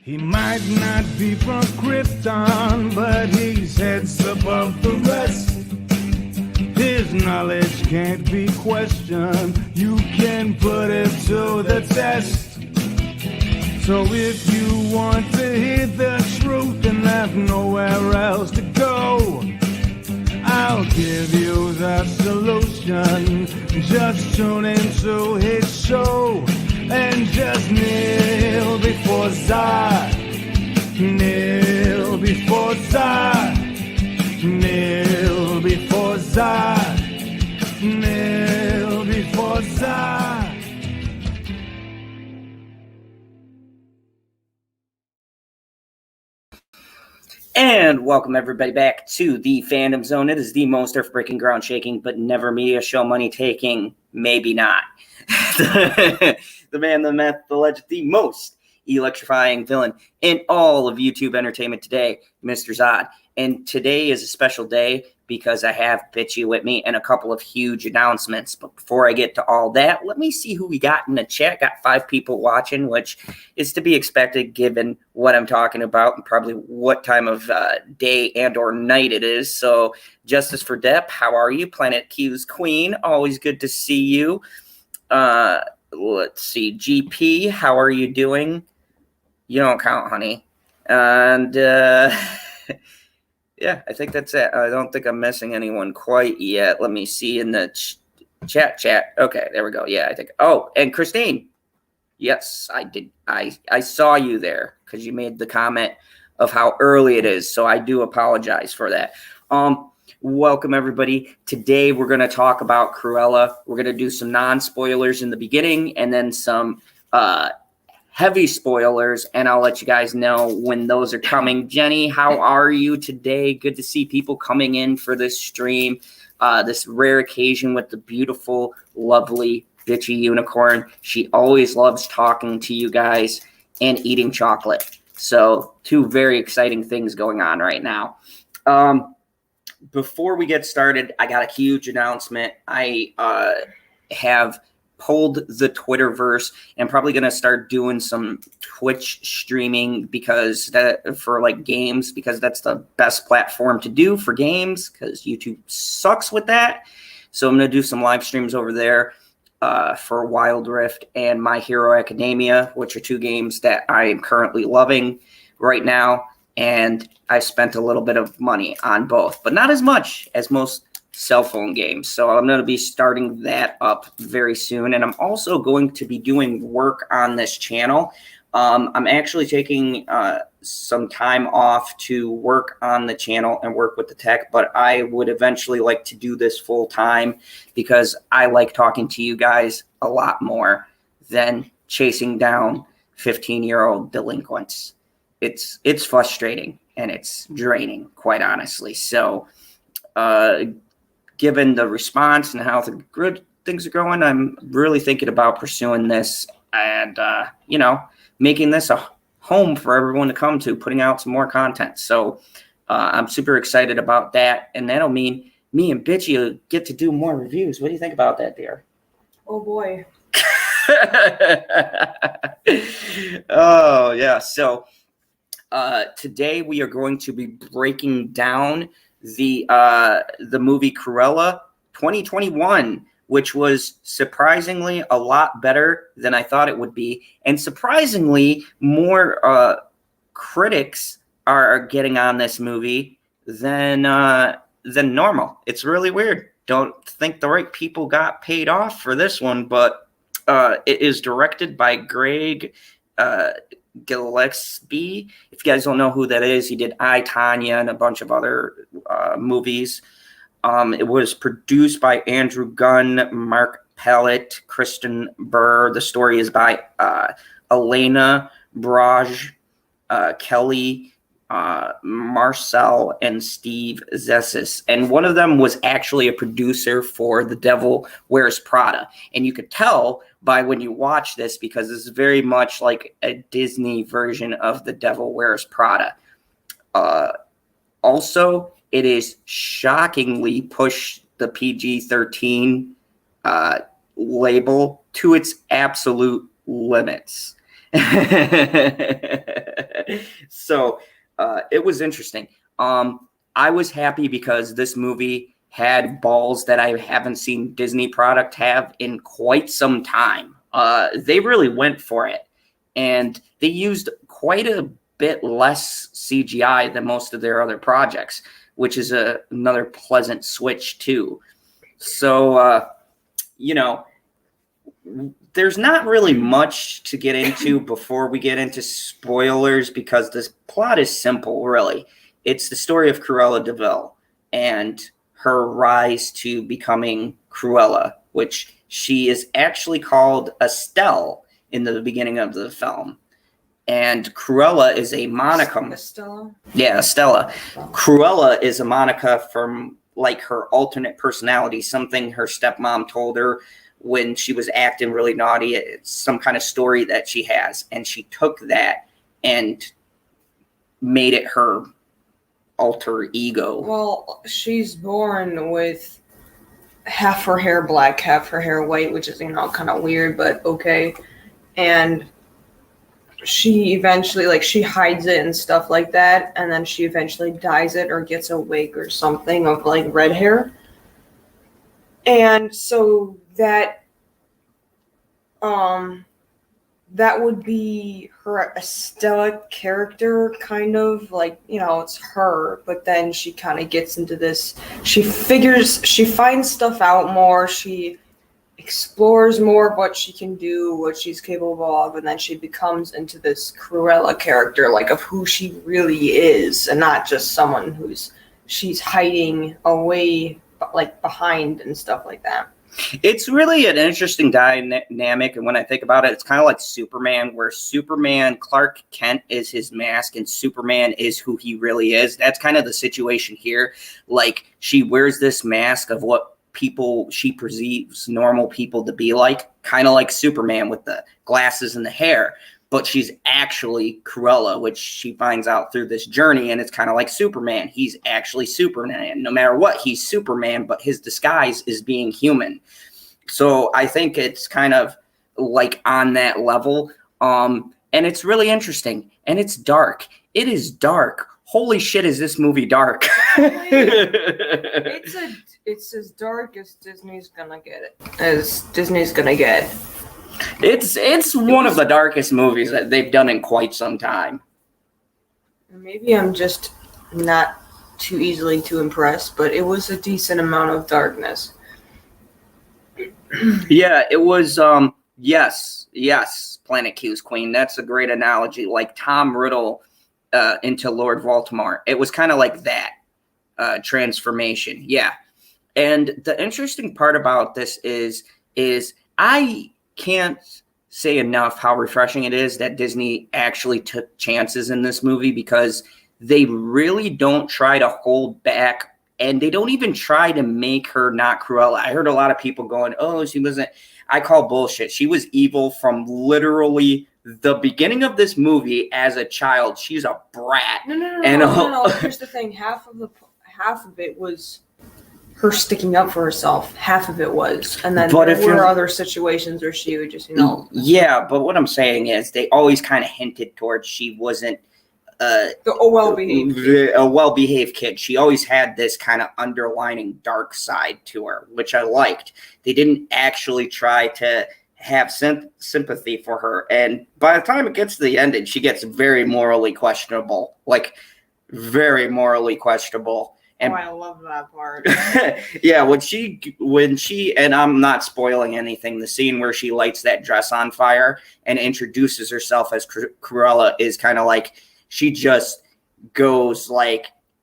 He might not be from Kristin, but he's heads above the rest. His knowledge can't be questioned. You can put it to the test. So if you want to hear the truth and have nowhere else to go, I'll give you the solution. Just tune into his show and just kneel before Zod. Kneel before Zod. Kneel before Zod. Kneel before Zod. And welcome everybody back to the Fandom Zone. It is the most earth-breaking, ground-shaking, but never media show money-taking, maybe not. The man, the myth, the legend, the most electrifying villain in all of YouTube entertainment today, Mr. Zod. And today is a special day because I have Bitchy with me and a couple of huge announcements. But before I get to all that, let me see who we got in the chat. Got 5 people watching, which is to be expected given what I'm talking about and probably what time of day and or night it is. So Justice for Depp, how are you? Planet Q's Queen, always good to see you. Let's see. GP, how are you doing? You don't count, honey. And yeah, I think that's it. I don't think I'm missing anyone quite yet. Let me see in the chat. Okay, there we go. Yeah, I think. Oh, and Kristin. Yes, I did. I saw you there because you made the comment of how early it is. So I do apologize for that. Welcome, everybody. Today, we're going to talk about Cruella. We're going to do some non-spoilers in the beginning and then some heavy spoilers, and I'll let you guys know when those are coming. Jenny, how are you today? Good to see people coming in for this stream, this rare occasion with the beautiful, lovely, bitchy unicorn. She always loves talking to you guys and eating chocolate. So 2 very exciting things going on right now. Before we get started, I got a huge announcement. I have pulled the Twitterverse and probably going to start doing some Twitch streaming because that for like games, because that's the best platform to do for games because YouTube sucks with that. So I'm going to do some live streams over there for Wild Rift and My Hero Academia, which are 2 games that I am currently loving right now. And I spent a little bit of money on both, but not as much as most cell phone games. So I'm going to be starting that up very soon. And I'm also going to be doing work on this channel. I'm actually taking some time off to work on the channel and work with the tech, but I would eventually like to do this full time because I like talking to you guys a lot more than chasing down 15-year-old delinquents. It's frustrating and it's draining, quite honestly. So, given the response and how the good things are going, I'm really thinking about pursuing this and, making this a home for everyone to come to, putting out some more content. So I'm super excited about that. And that'll mean me and Bitchy will get to do more reviews. What do you think about that, dear? Oh, boy. Oh, yeah. So today we are going to be breaking down the movie Cruella 2021, which was surprisingly a lot better than I thought it would be, and surprisingly more critics are getting on this movie than normal. It's really weird. Don't think the right people got paid off for this one, but it is directed by Greg Gillespie. If you guys don't know who that is, he did I, Tonya and a bunch of other movies. It was produced by Andrew Gunn, Marc, Kristin, Burr. The story is by Elena, Brosh, Kelly, Marcel, and Steve Zissis. And one of them was actually a producer for The Devil Wears Prada. And you could tell by when you watch this because it's very much like a Disney version of The Devil Wears Prada. Also, it is shockingly pushed the PG-13 label to its absolute limits. So it was interesting. I was happy because this movie had balls that I haven't seen Disney product have in quite some time. They really went for it, and they used quite a bit less CGI than most of their other projects, which is another pleasant switch too. So, there's not really much to get into before we get into spoilers because this plot is simple, really. It's the story of Cruella de Vil and her rise to becoming Cruella, which she is actually called Estelle in the beginning of the film. And Cruella is a monicum. Estella? Yeah, Estella. Cruella is a monica from like her alternate personality, something her stepmom told her when she was acting really naughty. It's some kind of story that she has, and she took that and made it her alter ego. Well, she's born with half her hair black, half her hair white, which is, kind of weird, but okay. And she eventually, she hides it and stuff like that, and then she eventually dyes it or gets a wig or something of, red hair. And so that would be her Estella character, kind of, it's her, but then she kind of gets into this, she finds stuff out more, she explores more what she can do, what she's capable of, and then she becomes into this Cruella character, of who she really is, and not just someone she's hiding away, behind and stuff like that. It's really an interesting dynamic, and when I think about it, it's kind of like Superman, where Superman, Clark Kent is his mask, and Superman is who he really is. That's kind of the situation here. She wears this mask of what she perceives normal people to be like, kind of like Superman with the glasses and the hair, but she's actually Cruella, which she finds out through this journey, and it's kind of like Superman. He's actually Superman. No matter what, he's Superman, but his disguise is being human. So I think it's kind of on that level, and it's really interesting, and it's dark. It is dark. Holy shit, is this movie dark? It's as dark as Disney's gonna get. It's one of the darkest movies that they've done in quite some time. Maybe I'm just not too easily too impressed, but it was a decent amount of darkness. Yeah, it was, yes, Planet Q's Queen. That's a great analogy. Like Tom Riddle into Lord Voldemort. It was kind of like that transformation. Yeah. And the interesting part about this is I can't say enough how refreshing it is that Disney actually took chances in this movie, because they really don't try to hold back, and they don't even try to make her not Cruella. I heard a lot of people going, oh, she wasn't. I call bullshit. She was evil from literally the beginning of this movie as a child. She's a brat. No. Here's the thing. Half of it was her sticking up for herself. Half of it was, and then there were other situations where she would just, Yeah, but what I'm saying is they always kind of hinted towards she wasn't a well-behaved kid. She always had this kind of underlining dark side to her, which I liked. They didn't actually try to have sympathy for her, and by the time it gets to the end, she gets very morally questionable. Very morally questionable. And, I love that part. Yeah, when she, and I'm not spoiling anything, the scene where she lights that dress on fire and introduces herself as Cruella is kind of she just goes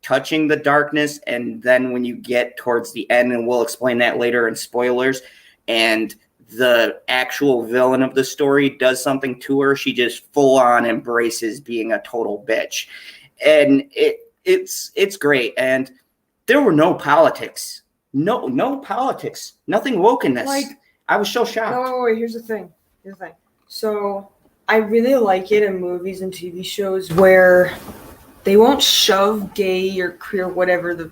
touching the darkness, and then when you get towards the end, and we'll explain that later in spoilers, and the actual villain of the story does something to her, she just full on embraces being a total bitch. And it's great. And there were no politics. No politics. Nothing woke in this. I was so shocked. No, wait, here's the thing. So I really like it in movies and TV shows where they won't shove gay or queer whatever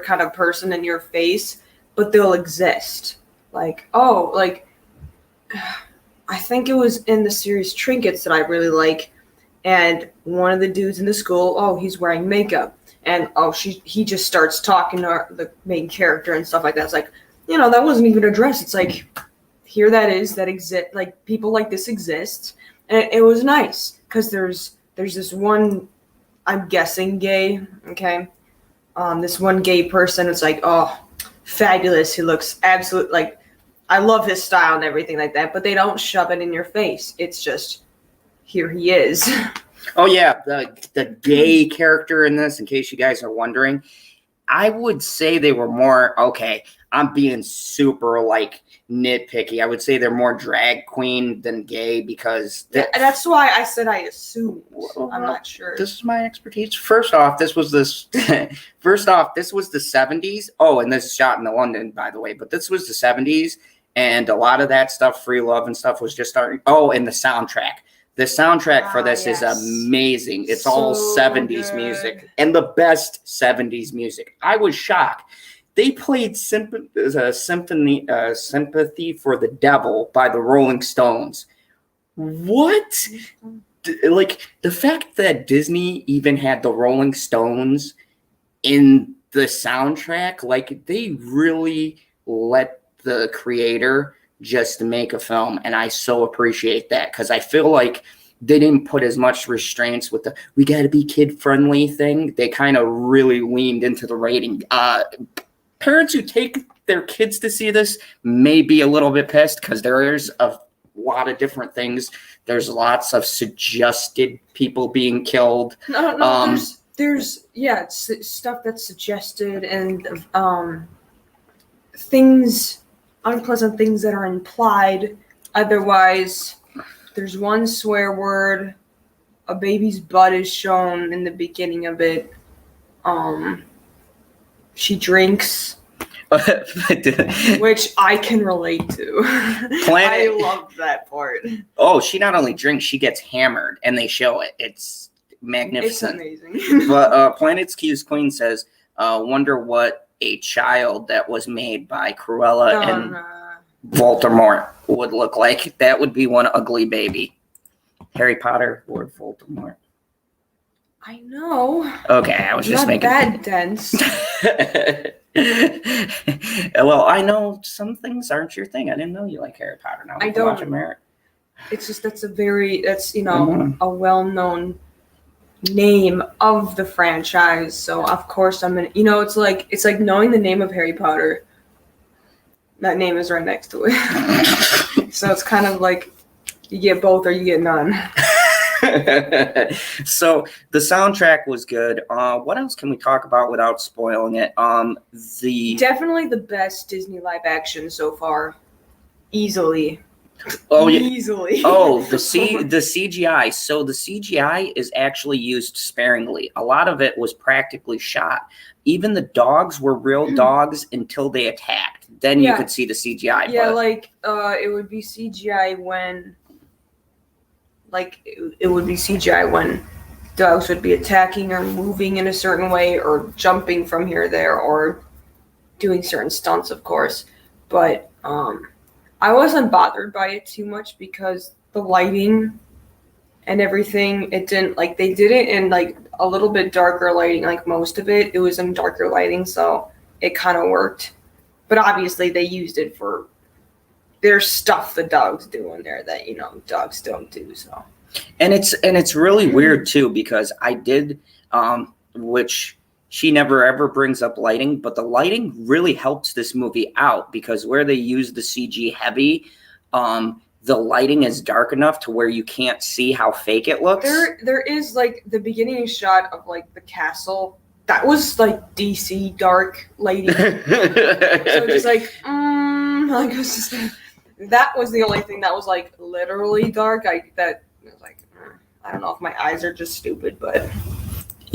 kind of person in your face, but they'll exist. I I think it was in the series Trinkets that I really like. And one of the dudes in the school, he's wearing makeup. And he just starts talking to the main character and stuff like that. It's like, that wasn't even a dress. It's like, here that exist, like people like this exist. And it was nice because there's this one, I'm guessing gay, okay? This one gay person, it's like, oh, fabulous. He looks absolute, like, I love his style and everything like that, but they don't shove it in your face. It's just, here he is. Oh, yeah, the gay character in this, in case you guys are wondering, I would say they were more, okay, I'm being super, like, nitpicky. I would say they're more drag queen than gay because... That's why I said I assumed. I'm not sure. This is my expertise. First off, this was the 70s. Oh, and this is shot in London, by the way, but this was the 70s, and a lot of that stuff, free love and stuff, was just starting... Oh, and the soundtrack. The soundtrack for this is amazing. It's all 70s music and the best 70s music. I was shocked. They played Sympathy for the Devil by the Rolling Stones. What? Like, the fact that Disney even had the Rolling Stones in the soundtrack, like, they really let the creator just to make a film, and I so appreciate that because I feel like they didn't put as much restraints with the we got to be kid friendly thing. They kind of really leaned into the rating. Parents who take their kids to see this may be a little bit pissed because there's a lot of different things. There's lots of suggested people being killed. No, there's it's stuff that's suggested and things. Unpleasant things that are implied. Otherwise, there's one swear word. A baby's butt is shown in the beginning of it. She drinks, which I can relate to. I love that part. Oh, she not only drinks, she gets hammered, and they show it. It's magnificent. It's amazing. But Planet's Q's Queen says, wonder what a child that was made by Cruella and Voldemort would look like. That would be one ugly baby. Harry Potter or Voldemort. I know. Okay, I was just making that dense. Well, I know some things aren't your thing. I didn't know you like Harry Potter. Now I don't. It's just that's a well-known name of the franchise, so of course I'm gonna it's like knowing the name of Harry Potter. That name is right next to it. So it's kind of like you get both or you get none. So the soundtrack was good. What else can we talk about without spoiling it? Definitely the best Disney live action so far. Easily. Oh, yeah. Easily. Oh, the CGI. So the CGI is actually used sparingly. A lot of it was practically shot. Even the dogs were real dogs until they attacked. Then you could see the CGI. Yeah, it would be CGI when, it would be CGI when dogs would be attacking or moving in a certain way or jumping from here or there or doing certain stunts, of course. But, I wasn't bothered by it too much because the lighting and everything, it didn't, they did it in, a little bit darker lighting, most of it was in darker lighting, so it kind of worked. But obviously they used it for their stuff the dogs do in there that, dogs don't do, so. And it's really weird, too, because I did, which... She never ever brings up lighting, but the lighting really helps this movie out because where they use the CG heavy, the lighting is dark enough to where you can't see how fake it looks. There is the beginning shot of the castle. That was DC dark lighting. So it's that was the only thing that was literally dark. I don't know if my eyes are just stupid, but.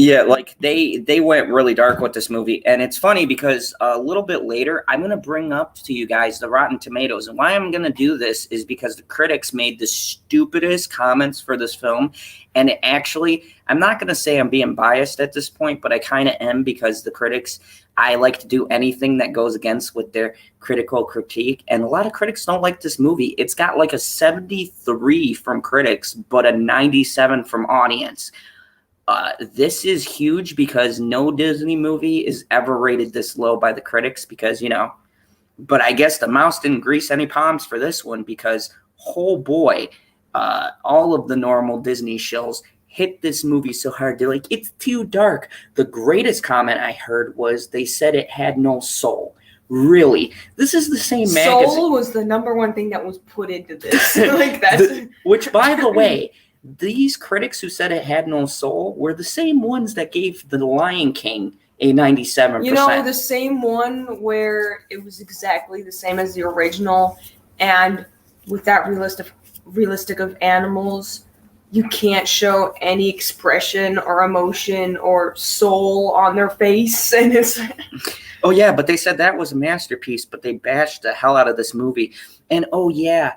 Yeah, like they went really dark with this movie, and it's funny because a little bit later I'm going to bring up to you guys the Rotten Tomatoes, and why I'm going to do this is because the critics made the stupidest comments for this film, and it actually, I'm not going to say I'm being biased at this point, but I kind of am, because the critics, I like to do anything that goes against with their critical critique, and a lot of critics don't like this movie. It's got like a 73 from critics, but a 97 from audience. This is huge because no Disney movie is ever rated this low by the critics, because, but I guess the mouse didn't grease any palms for this one, because, oh boy, all of the normal Disney shills hit this movie so hard. They're like, it's too dark. The greatest comment I heard was they said it had no soul. Really? This is the same magazine. Soul was the number one thing that was put into this. Like that's which, by the way, these critics who said it had no soul were the same ones that gave The Lion King a 97%. The same one where it was exactly the same as the original, and with that realistic of animals, you can't show any expression or emotion or soul on their face, and it's. Oh yeah, but they said that was a masterpiece, but they bashed the hell out of this movie. And oh yeah,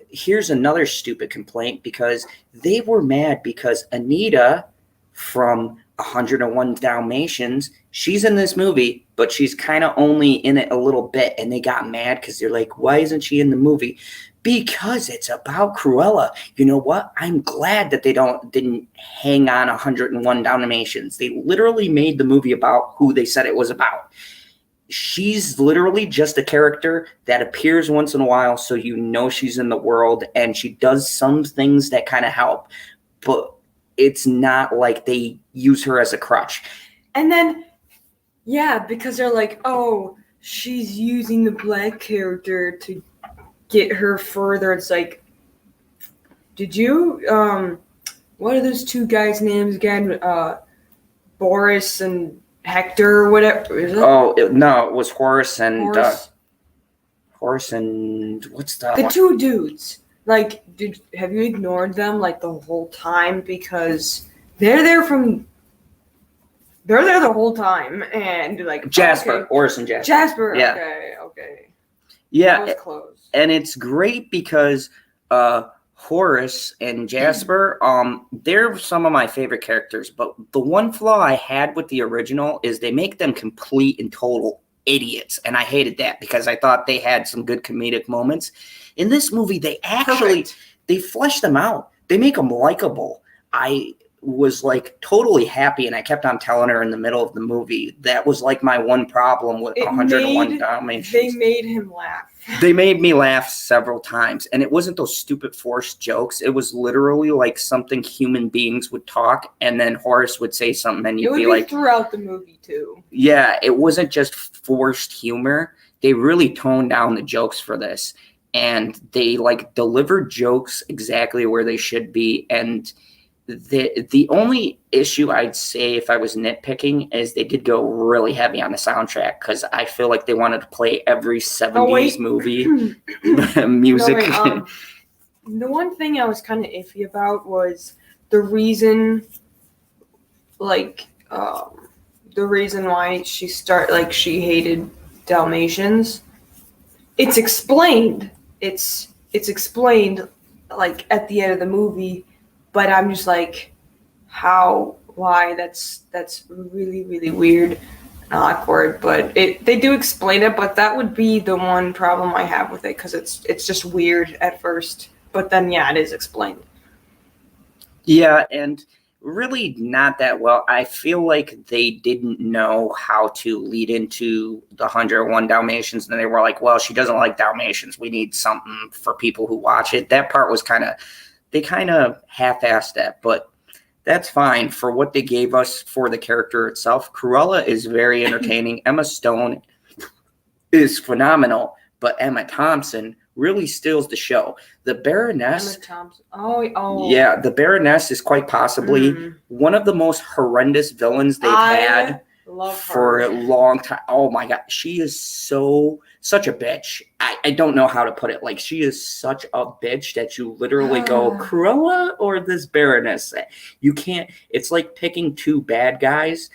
here's another stupid complaint, because they were mad because Anita from 101 Dalmatians, she's in this movie, but she's kind of only in it a little bit, and they got mad because they're like, why isn't she in the movie? Because it's about Cruella. You know what? I'm glad that they didn't hang on 101 Dalmatians. They literally made the movie about who they said it was about. She's literally just a character that appears once in a while, so she's in the world, and she does some things that kind of help, but it's not like they use her as a crutch. And then, yeah, because they're like, oh, she's using the black character to get her further. It's like, did you, what are those two guys' names again? Boris and Hector, or whatever. Is it? Oh, no, it was Horace and what's that? The two dudes. Like, have you ignored them like the whole time? Because they're there the whole time, and like Jasper, okay. Horace and Jasper. Jasper, yeah. Okay. Yeah, that was close. And it's great because Horace and Jasper, they're some of my favorite characters, but the one flaw I had with the original is they make them complete and total idiots, and I hated that because I thought they had some good comedic moments. In this movie, they actually they flesh them out. They make them likable. I was like totally happy, and I kept on telling her in the middle of the movie that was like my one problem with 101 Dalmatians. They made him laugh. They made me laugh several times, and it wasn't those stupid forced jokes. It was literally like something human beings would talk, and then Horace would say something, and you'd be like, throughout the movie too. Yeah, it wasn't just forced humor. They really toned down the jokes for this, and they like delivered jokes exactly where they should be. And the only issue I'd say, if I was nitpicking, is they did go really heavy on the soundtrack, because I feel like they wanted to play every 70s movie music. The one thing I was kind of iffy about was the reason why she hated Dalmatians. It's explained. It's explained like at the end of the movie. But I'm just like, why? That's really, really weird and awkward. But they do explain it, but that would be the one problem I have with it, because it's just weird at first. But then, yeah, it is explained. Yeah, and really not that well. I feel like they didn't know how to lead into the 101 Dalmatians, and they were like, well, she doesn't like Dalmatians. We need something for people who watch it. That part was they kind of half-assed that, but that's fine for what they gave us for the character itself. Cruella is very entertaining. Emma Stone is phenomenal, but Emma Thompson really steals the show. The Baroness... Emma Thompson. Oh. Yeah, the Baroness is quite possibly one of the most horrendous villains they've had. Love her. for a long time. Oh my God. She is such a bitch. I don't know how to put it. Like, she is such a bitch that you literally go, Cruella or this Baroness? You can't, it's like picking two bad guys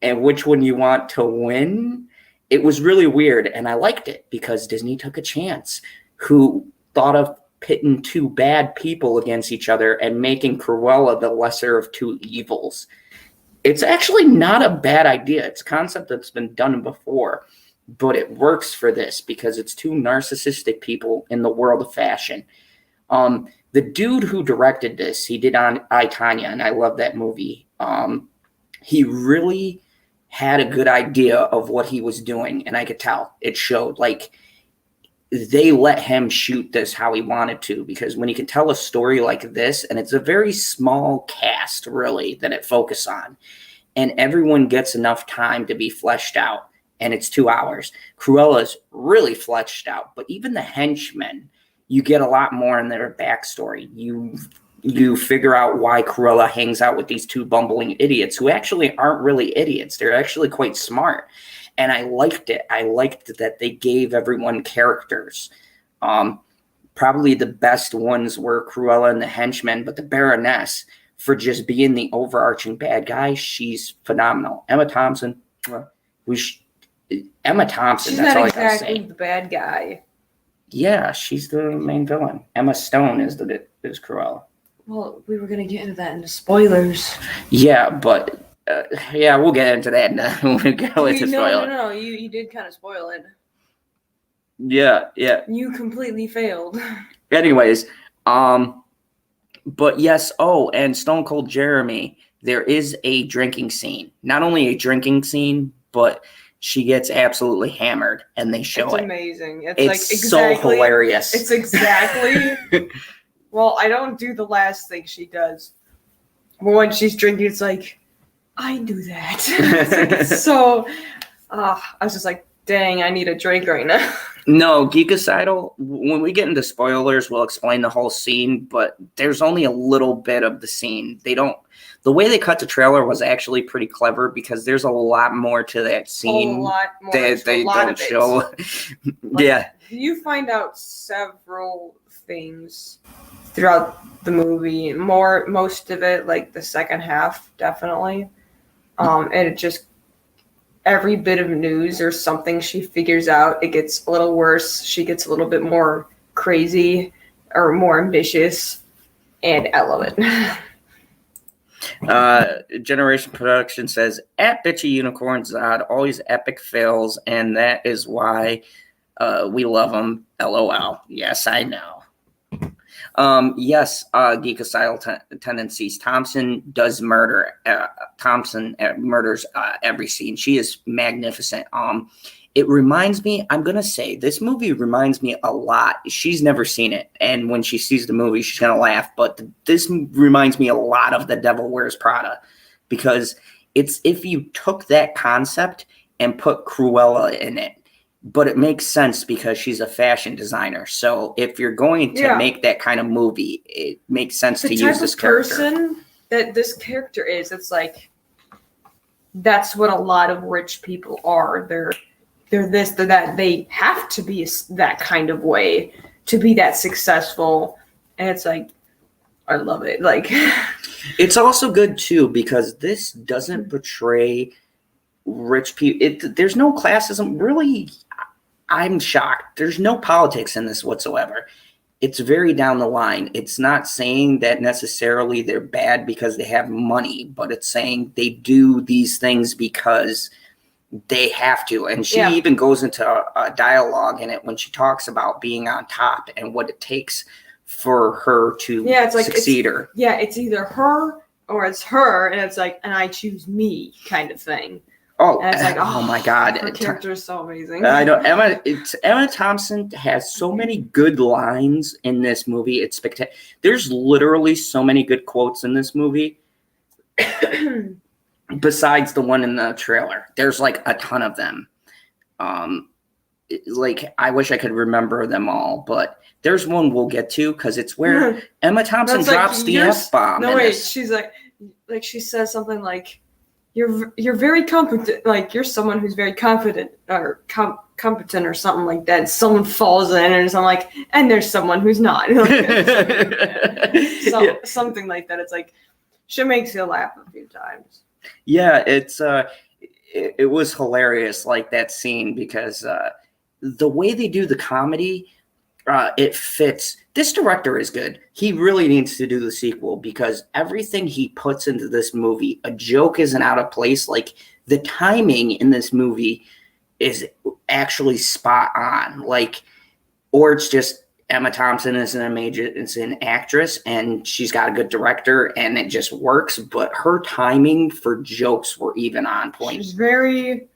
and which one you want to win. It was really weird, and I liked it because Disney took a chance. Who thought of pitting two bad people against each other and making Cruella the lesser of two evils? It's actually not a bad idea. It's a concept that's been done before, but it works for this because it's two narcissistic people in the world of fashion. The dude who directed this, he did on I, Tonya, and I love that movie. He really had a good idea of what he was doing, and I could tell. It showed. Like, they let him shoot this how he wanted to, because when you can tell a story like this, and it's a very small cast, really, that it focuses on, and everyone gets enough time to be fleshed out, and it's 2 hours. Cruella's really fleshed out, but even the henchmen, you get a lot more in their backstory. You figure out why Cruella hangs out with these two bumbling idiots who actually aren't really idiots. They're actually quite smart. And I liked it. I liked that they gave everyone characters. Probably the best ones were Cruella and the henchmen, but the Baroness, for just being the overarching bad guy, she's phenomenal. Emma Thompson, Emma Thompson, She's that's not all exactly I gotta say. the bad guy. Yeah, she's the main villain. Emma Stone is Cruella. Well, we were going to get into that in the spoilers. Yeah, but yeah, we'll get into that when we go into spoilers. No. You did kind of spoil it. Yeah. You completely failed. Anyways, but yes, and Stone Cold Jeremy, there is a drinking scene. Not only a drinking scene, but she gets absolutely hammered, and they show it. It's amazing. It's like exactly, so hilarious. It's exactly. Well, I don't do the last thing she does. But when she's drinking, it's like, I do that. So, I was just like, dang, I need a drink right now. No, Geekicidal, when we get into spoilers, we'll explain the whole scene, but there's only a little bit of the scene. The way they cut the trailer was actually pretty clever because there's a lot more to that scene. A lot more. That they don't show. Yeah. You find out several things throughout the movie. Most of it, like the second half, definitely. And it just, every bit of news or something she figures out, it gets a little worse. She gets a little bit more crazy or more ambitious, and I love it. Generation Production says, at Bitchy Unicorn Zod, always epic fails, and that is why we love them. LOL. Yes, I know. Yes, Geekicidal tendencies. Thompson does murder. Thompson murders every scene. She is magnificent. It reminds me, I'm going to say, this movie reminds me a lot. She's never seen it, and when she sees the movie, she's going to laugh, but this reminds me a lot of The Devil Wears Prada, because it's if you took that concept and put Cruella in it, but it makes sense because she's a fashion designer. So if you're going to make that kind of movie, it makes sense to use this character. The person that this character is, it's like, that's what a lot of rich people are. They're this, they're that. They have to be that kind of way to be that successful. And it's like, I love it. Like, it's also good too, because this doesn't portray rich people. There's no classism. Really, I'm shocked. There's no politics in this whatsoever. It's very down the line. It's not saying that necessarily they're bad because they have money, but it's saying they do these things because they have to. And she even goes into a dialogue in it when she talks about being on top and what it takes for her to succeed her. Yeah, it's either her or it's her, and it's like, and I choose me kind of thing. Oh, and it's like, oh my God. Her character is so amazing. I know. Emma Thompson has so many good lines in this movie. It's spectacular. There's literally so many good quotes in this movie. Besides the one in the trailer, there's like a ton of them. Like, I wish I could remember them all, but there's one we'll get to because it's where Emma Thompson drops the F-bomb. No, wait, she's like she says something like, you're very competent. Like, you're someone who's very confident or competent or something like that. Someone falls in and I'm like, and there's someone who's not. Something like that. It's like, she makes you laugh a few times. Yeah, it was hilarious, like that scene, because the way they do the comedy, it fits. This director is good. He really needs to do the sequel, because everything he puts into this movie, a joke isn't out of place. Like, the timing in this movie is actually spot on. Like, or it's just Emma Thompson is an actress and she's got a good director and it just works. But her timing for jokes were even on point. She's very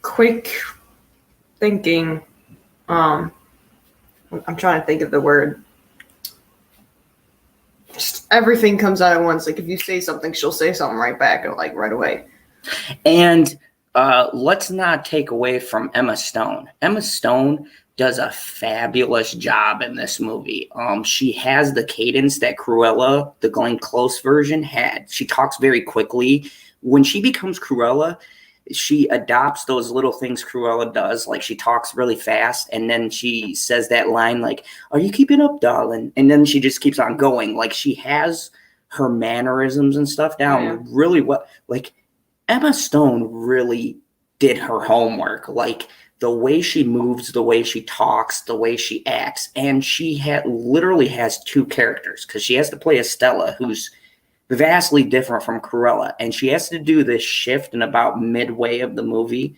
quick thinking. I'm trying to think of the word. Just everything comes out at once. Like, if you say something, she'll say something right back, like right away. And let's not take away from Emma Stone. Emma Stone does a fabulous job in this movie. She has the cadence that Cruella, the Glenn Close version, had. She talks very quickly. When she becomes Cruella, she adopts those little things Cruella does. Like, she talks really fast, and then she says that line like, "Are you keeping up, darling?" And then she just keeps on going. Like, she has her mannerisms and stuff down really well. Like, Emma Stone really did her homework. Like, the way she moves, the way she talks, the way she acts. And she literally has two characters, because she has to play Estella, who's vastly different from Cruella. And she has to do this shift in about midway of the movie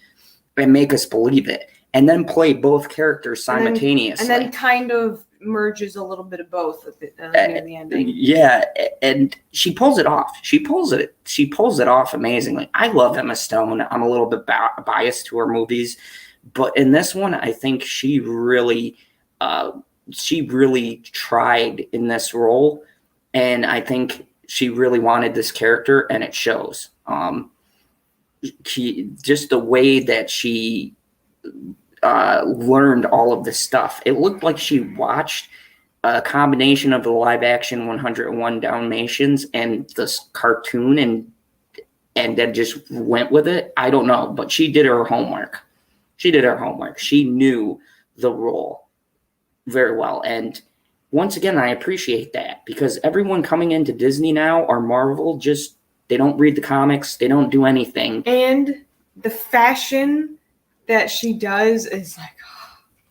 and make us believe it. And then play both characters simultaneously. And then kind of merges a little bit of both at the ending. Yeah, and she pulls it off. She pulls it off amazingly. I love Emma Stone. I'm a little bit biased to her movies, but in this one, I think she really tried in this role, and I think she really wanted this character, and it shows. Just the way that she learned all of this stuff. It looked like she watched a combination of the live action 101 Dalmatians and this cartoon and then just went with it. I don't know, but she did her homework. She knew the role very well. And once again, I appreciate that, because everyone coming into Disney now or Marvel, they don't read the comics. They don't do anything. And the fashion that she does is like,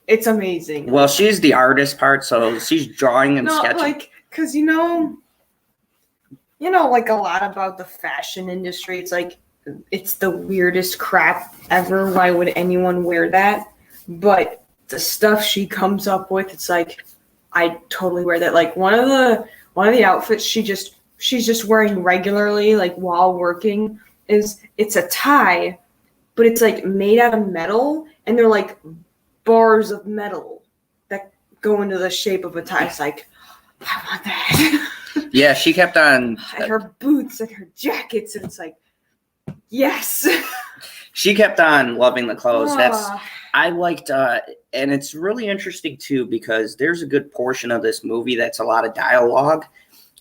it's amazing. Well, she's the artist part, so she's drawing and sketching. Like, because you know, like a lot about the fashion industry. It's like, it's the weirdest crap ever. Why would anyone wear that? But the stuff she comes up with, it's like, I totally wear that. Like, one of the outfits she's just wearing regularly, like while working, it's a tie, but it's like made out of metal, and they're like bars of metal that go into the shape of a tie. It's like, I want that. Yeah, she kept on. And her boots and her jackets, and it's like, yes. She kept on loving the clothes. I liked, and it's really interesting too, because there's a good portion of this movie that's a lot of dialogue.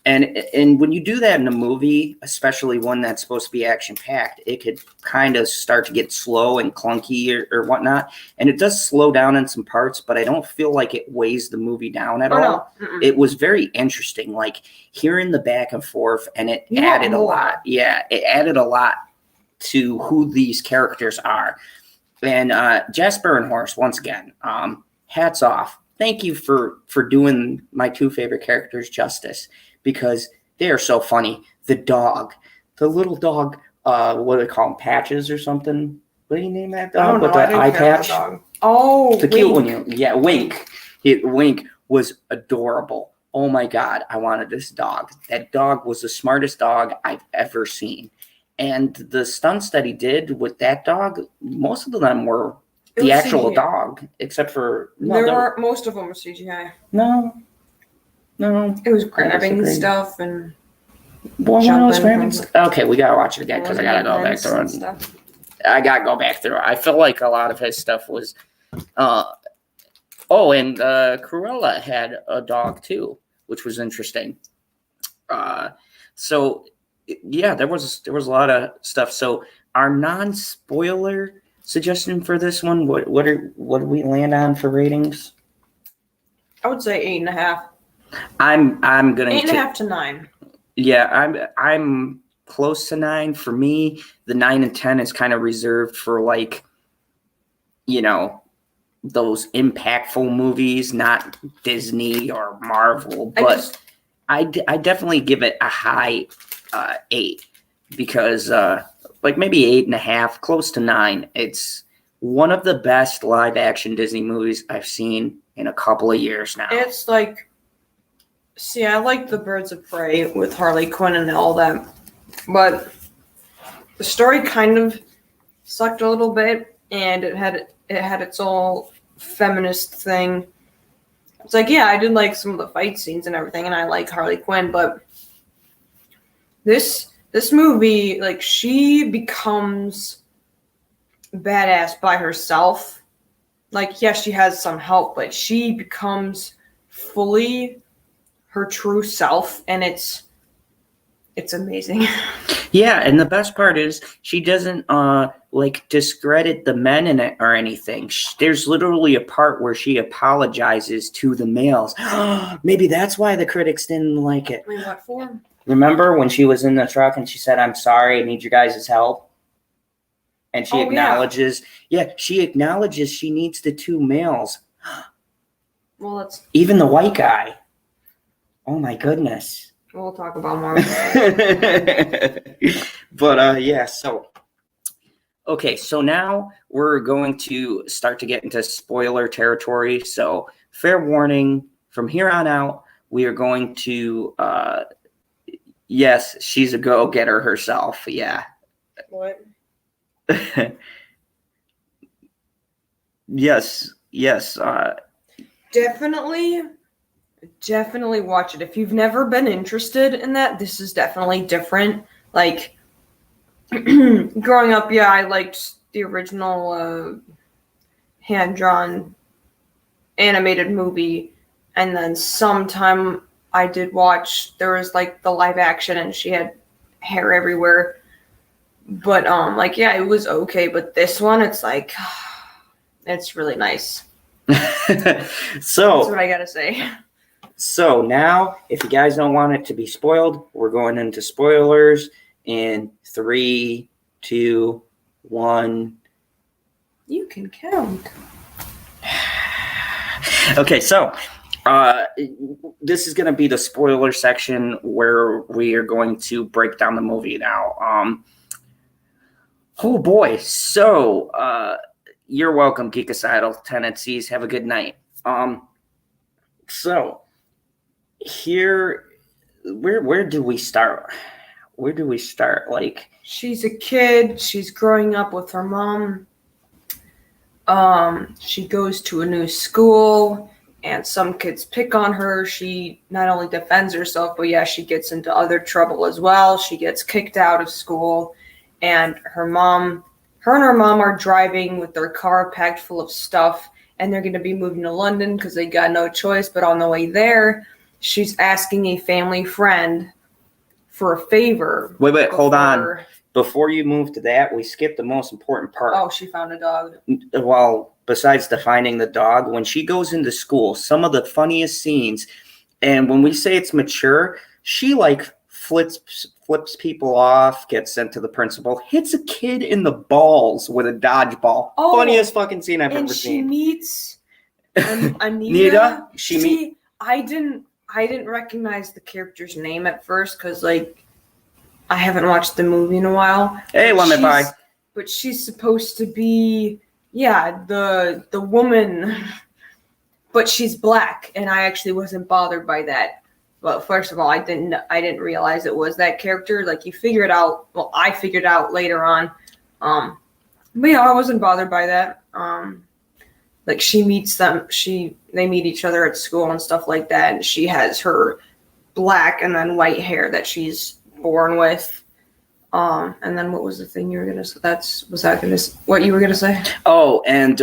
And when you do that in a movie, especially one that's supposed to be action-packed, it could kind of start to get slow and clunky or whatnot. And it does slow down in some parts, but I don't feel like it weighs the movie down at all. No. It was very interesting, like hearing the back and forth, and it added a lot. Yeah, it added a lot to who these characters are. And Jasper and Horse, once again, hats off. Thank you for doing my two favorite characters justice, because they are so funny. The little dog, what do they call him, Patches or something? What do you name that dog? With the eye patch? Oh, the cute one. Yeah, Wink. Wink was adorable. Oh my God, I wanted this dog. That dog was the smartest dog I've ever seen. And the stunts that he did with that dog, most of them were the actual CGI. Dog, except for most of them were CGI. No, it was grabbing stuff and. Well, when I was grabbing stuff, okay, we gotta watch it again because I gotta go back through it. I gotta go back through it. I feel like a lot of his stuff was. And Cruella had a dog too, which was interesting. So yeah, there was a lot of stuff. So our non-spoiler suggestion for this one, what do we land on for ratings? I would say 8.5. I'm gonna 8.5 to 9. Yeah, I'm close to 9. For me, the 9 and 10 is kind of reserved for like, you know, those impactful movies, not Disney or Marvel, but I definitely give it a high 8 because like maybe 8.5, close to 9. It's one of the best live action Disney movies I've seen in a couple of years now. It's like, see, I like the Birds of Prey with Harley Quinn and all that, but the story kind of sucked a little bit, and it had its own feminist thing. It's like, yeah, I did like some of the fight scenes and everything, and I like Harley Quinn, but this movie, like, she becomes badass by herself. Like, yes, she has some help, but she becomes fully her true self, and it's amazing. Yeah, and the best part is she doesn't like discredit the men in it or anything. There's literally a part where she apologizes to the males. Maybe that's why the critics didn't like it. In what form? Remember when she was in the truck and she said, "I'm sorry, I need your guys' help"? And she acknowledges, she acknowledges she needs the 2 males. Well, that's even the white guy. Oh my goodness. We'll talk about more. But yeah, so okay, so now we're going to start to get into spoiler territory. So fair warning, from here on out, we are going to yes, she's a go-getter herself. Yeah. What? Yes. Definitely watch it. If you've never been interested in that, this is definitely different. Like, growing up, yeah, I liked the original hand-drawn animated movie, and then sometime I did watch, there was like the live action and she had hair everywhere. But like, yeah, it was okay, but this one, it's like, it's really nice. So that's what I gotta say. So now, if you guys don't want it to be spoiled, we're going into spoilers in 3, 2, 1. You can count. Okay, so this is going to be the spoiler section where we are going to break down the movie now. Oh boy, so you're welcome, Geekicidal tendencies. Have a good night. So here, where do we start? Like, she's a kid. She's growing up with her mom. She goes to a new school, and some kids pick on her. She not only defends herself, but yeah, she gets into other trouble as well. She gets kicked out of school, and her and her mom are driving with their car packed full of stuff, and they're going to be moving to London because they got no choice. But on the way there, she's asking a family friend for a favor. Wait, hold on. Before you move to that, we skipped the most important part. Oh, she found a dog. Well, besides defining the dog, when she goes into school, some of the funniest scenes, and when we say it's mature, she like flips people off, gets sent to the principal, hits a kid in the balls with a dodgeball. Oh, funniest fucking scene I've ever seen. And she meets Anita. I didn't recognize the character's name at first because, like, I haven't watched the movie in a while. Hey, Lemon Pie. But she's supposed to be, the woman, but she's black, and I actually wasn't bothered by that. Well, first of all, I didn't realize it was that character. Like, you figure it out. Well, I figured out later on. But yeah, I wasn't bothered by that. Like, she meets them. They meet each other at school and stuff like that. And she has her black and then white hair that she's born with. And then what was the thing you were gonna say? What you were gonna say? Oh, and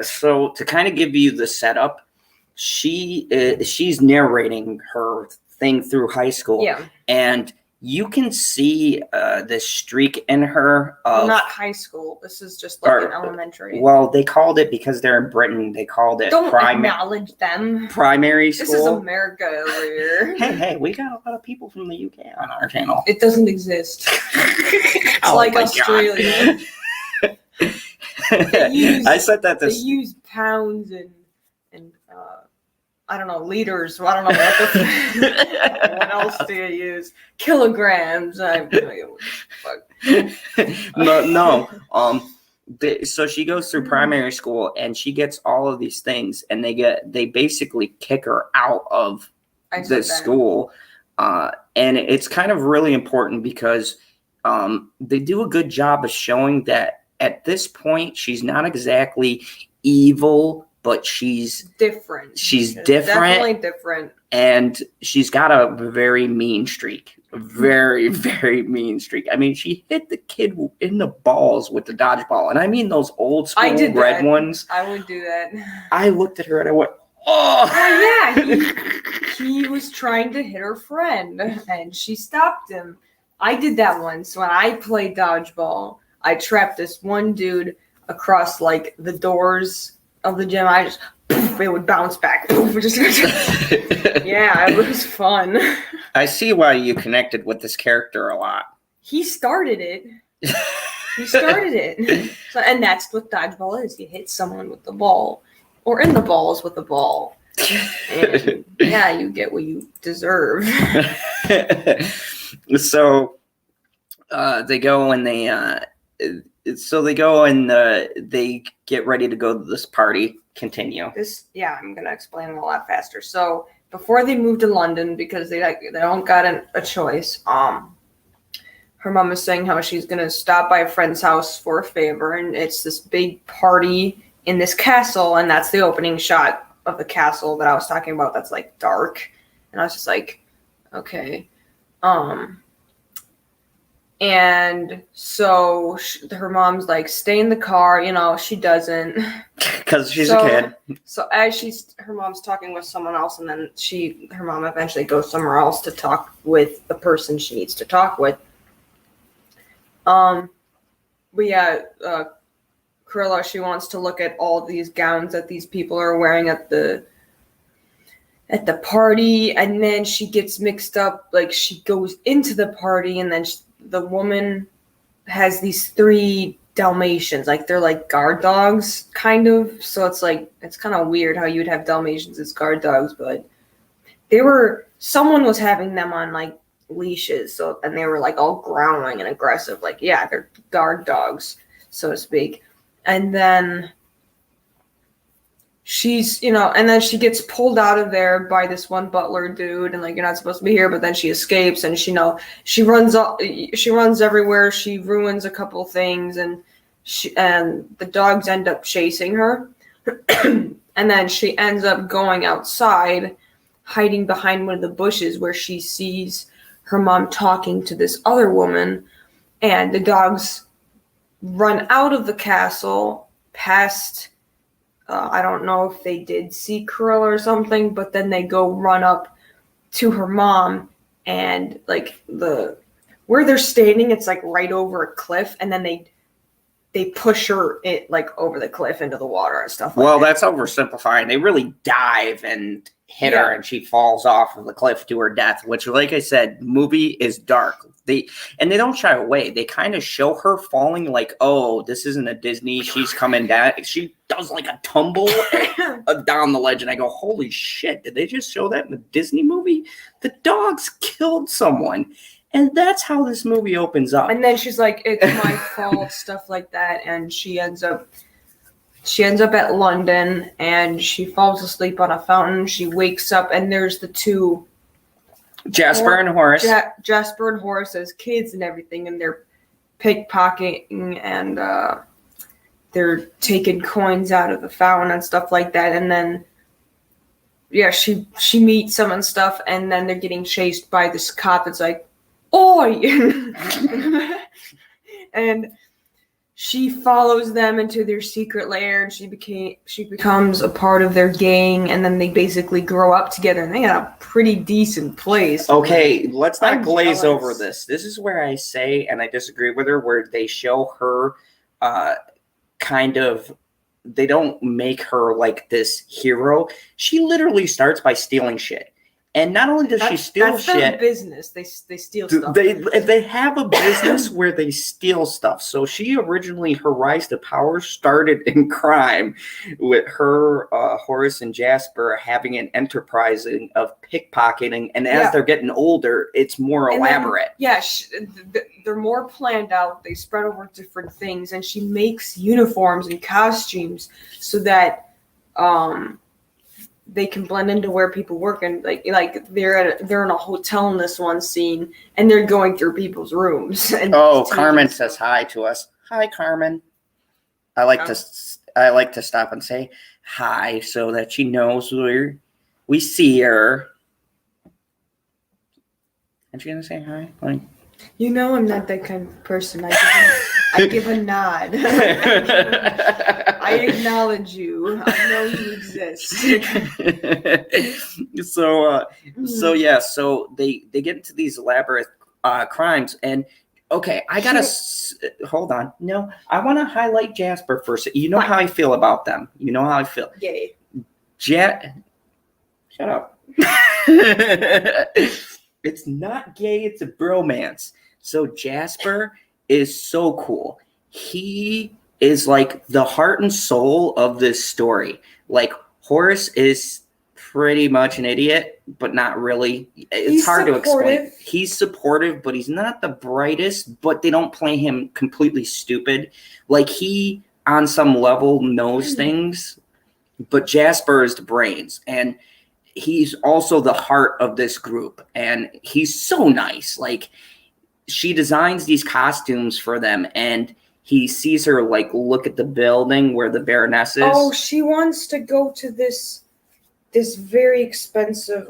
so to kind of give you the setup, she's narrating her thing through high school. Yeah. And you can see this streak in her. Not high school. This is just like an elementary. Well, they called it, because they're in Britain, they called it Don't acknowledge them. Primary school. This is America over here. Hey, we got a lot of people from the UK on our channel. It doesn't exist. It's like Australia. I said that they use pounds and I don't know, liters. I don't know what else do you use? Kilograms. No. So she goes through primary school and she gets all of these things, and they basically kick her out of the school. And it's kind of really important because they do a good job of showing that at this point she's not exactly evil, but she's different. She's definitely different. And she's got a very mean streak. Very, very mean streak. I mean, she hit the kid in the balls with the dodgeball. And I mean those old school red ones. I would do that. I looked at her and I went, oh! Yeah, he was trying to hit her friend and she stopped him. I did that once when I played dodgeball. I trapped this one dude across like the doors of the gym. I just, it would bounce back. Yeah, it was fun. I see why you connected with this character a lot. He started it. So, and that's what dodgeball is. You hit someone with the ball, or in the balls with the ball. And yeah, you get what you deserve. So they go and they get ready to go to this party. Continue. I'm gonna explain it a lot faster. So before they move to London, because they don't got a choice, her mom is saying how she's gonna stop by a friend's house for a favor, and it's this big party in this castle, and that's the opening shot of the castle that I was talking about. That's like dark, and I was just like, okay, and so her mom's like, stay in the car. She doesn't. Because she's a kid. So as her mom's talking with someone else, and then her mom eventually goes somewhere else to talk with the person she needs to talk with. But yeah, Cruella, she wants to look at all these gowns that these people are wearing at the party, and then she gets mixed up. Like, she goes into the party, and then the woman has these 3 Dalmatians, like they're like guard dogs, kind of. So it's kind of weird how you would have Dalmatians as guard dogs, but someone was having them on like leashes, and they were like all growling and aggressive, like, yeah, they're guard dogs, so to speak. And then she's, and then she gets pulled out of there by this one butler dude, and like, you're not supposed to be here, but then she escapes, and she runs everywhere. She ruins a couple things, and the dogs end up chasing her. And then she ends up going outside, hiding behind one of the bushes, where she sees her mom talking to this other woman, and the dogs run out of the castle past, I don't know if they did see Cruella or something, but then they go run up to her mom, and like where they're standing, it's like right over a cliff, and then they push her over the cliff into the water and stuff like that. Well, that's oversimplifying. They really dive and hit her, and she falls off of the cliff to her death, which, like I said, movie is dark. They don't shy away. They kind of show her falling like, oh, this isn't a Disney. She's coming down. She does like a tumble down the ledge, and I go, holy shit, did they just show that in the Disney movie? The dogs killed someone. And that's how this movie opens up. And then she's like, it's my fault, stuff like that. And she ends up at London, and she falls asleep on a fountain. She wakes up, and there's the 2 Jasper and Horace. Jasper and Horace as kids and everything, and they're pickpocketing, and they're taking coins out of the fountain and stuff like that. And then, yeah, she meets them and stuff, and then they're getting chased by this cop that's like, oi! And she follows them into their secret lair, and she becomes a part of their gang, and then they basically grow up together, and they got a pretty decent place. Okay, let's not I'm glaze jealous. over this. This is where I say, and I disagree with her, where they show her kind of, they don't make her like this hero. She literally starts by stealing shit. And not only does she steal that's shit, their business. They steal stuff. They have a business where they steal stuff. So she originally, her rise to power started in crime, with her, Horace and Jasper having an enterprise of pickpocketing. And as they're getting older, it's more elaborate. They're more planned out. They spread over different things, and she makes uniforms and costumes so that they can blend into where people work, and like they're in a hotel in this one scene, and they're going through people's rooms. And Carmen says hi to us. Hi, Carmen. I like to stop and say hi so that she knows we see her. And she gonna say hi? Like, I'm not that kind of person. I give a nod. I acknowledge you. I know you exist. So they get into these elaborate crimes, and okay, I gotta hold on. No, I want to highlight Jasper first. You know how I feel about them. You know how I feel. Yay. Shut up. It's not gay. It's a bromance. So Jasper is so cool. He is like the heart and soul of this story. Like, Horace is pretty much an idiot, but not really. It's hard to explain. He's supportive, but he's not the brightest, but they don't play him completely stupid. Like, he, on some level, knows things, but Jasper is the brains. And he's also the heart of this group. And he's so nice. Like, she designs these costumes for them, and he sees her like look at the building where the Baroness is. Oh, she wants to go to this very expensive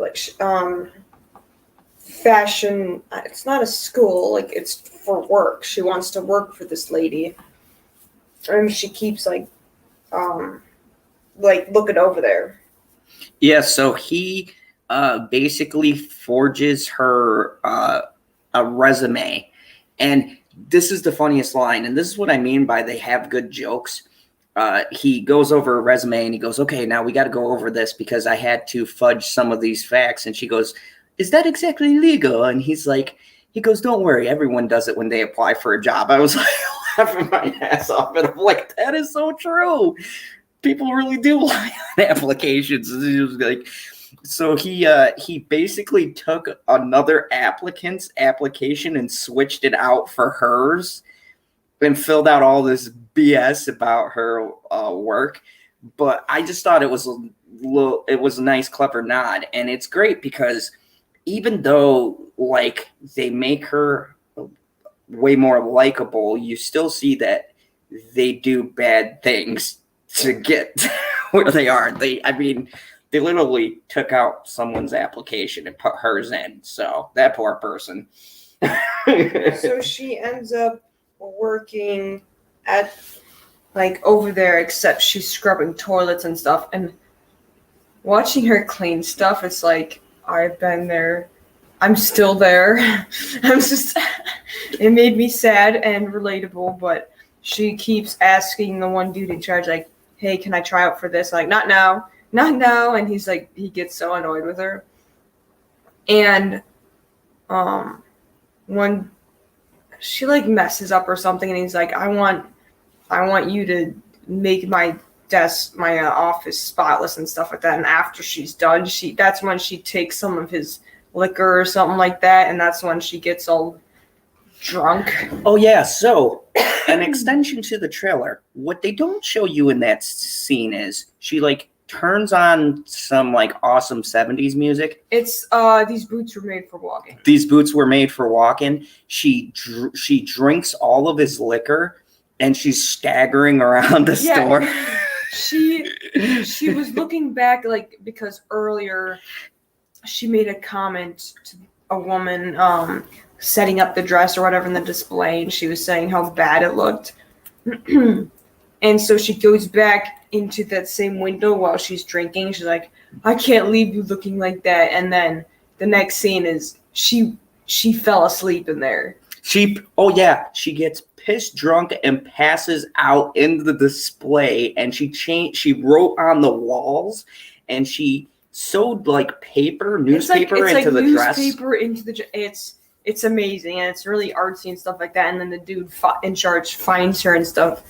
fashion. It's not a school, like it's for work. She wants to work for this lady, and she keeps looking over there. Yeah, so he basically forges her a resume, and this is the funniest line, and this is what I mean by they have good jokes. He goes over a resume and he goes, okay, now we got to go over this because I had to fudge some of these facts. And she goes, is that exactly legal? And he goes, don't worry, everyone does it when they apply for a job. I was like laughing my ass off, and I'm like, that is so true. People really do lie on applications. And he was like, so he basically took another applicant's application and switched it out for hers and filled out all this BS about her work. But I just thought it was a nice, clever nod. And it's great because even though like they make her way more likable, you still see that they do bad things to get where they are. They literally took out someone's application and put hers in. So that poor person. So she ends up working at over there, except she's scrubbing toilets and stuff. And watching her clean stuff, it's like, I've been there. I'm still there. It made me sad and relatable, but she keeps asking the one dude in charge, like, hey, can I try out for this? Like, not now. And he's like, he gets so annoyed with her. And when she messes up or something, and he's like, I want you to make my desk, my office spotless and stuff like that. And after she's done, that's when she takes some of his liquor or something like that, and that's when she gets all drunk. Oh yeah, so an extension to the trailer. What they don't show you in that scene is she turns on some awesome 70s music. It's these boots were made for walking. These boots were made for walking. She drinks all of his liquor and she's staggering around the store. She was looking back because earlier she made a comment to a woman setting up the dress or whatever in the display, and she was saying how bad it looked. And so she goes back into that same window while she's drinking. She's like, I can't leave you looking like that. And then the next scene is she fell asleep in there. She gets pissed drunk and passes out into the display, and she wrote on the walls, and she sewed like newspaper into the dress. It's amazing, and it's really artsy and stuff like that. And then the dude in charge finds her and stuff.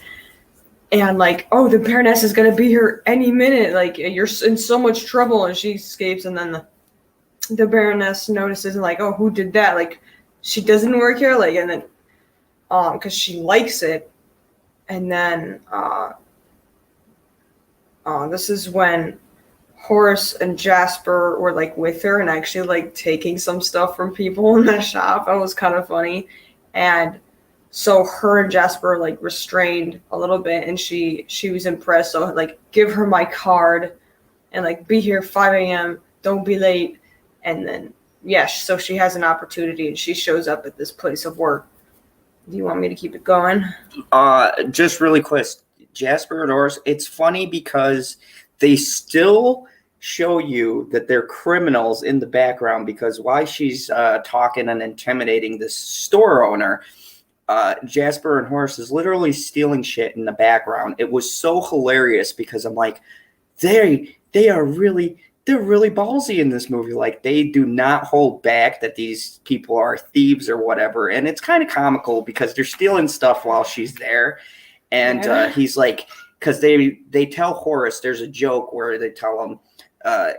And like, oh, the Baroness is gonna be here any minute. Like, you're in so much trouble, and she escapes. And then the Baroness notices and like, oh, who did that? Like, she doesn't work here. Like, and then, because she likes it. And then, this is when Horace and Jasper were like with her and actually like taking some stuff from people in the shop. That was kind of funny, and. So her and Jasper like restrained a little bit, and she was impressed. So like, give her my card, and like, be here 5 a.m. Don't be late. And then so she has an opportunity, and she shows up at this place of work. Do you want me to keep it going? Just really quick, Jasper and Horace. It's funny because they still show you that they're criminals in the background, because while she's talking and intimidating this store owner. Jasper and Horace is literally stealing shit in the background. It was so hilarious because I'm like, they're really ballsy in this movie. Like, they do not hold back that these people are thieves or whatever. And it's kind of comical because they're stealing stuff while she's there. And he's like, because they tell Horace, there's a joke where they tell him,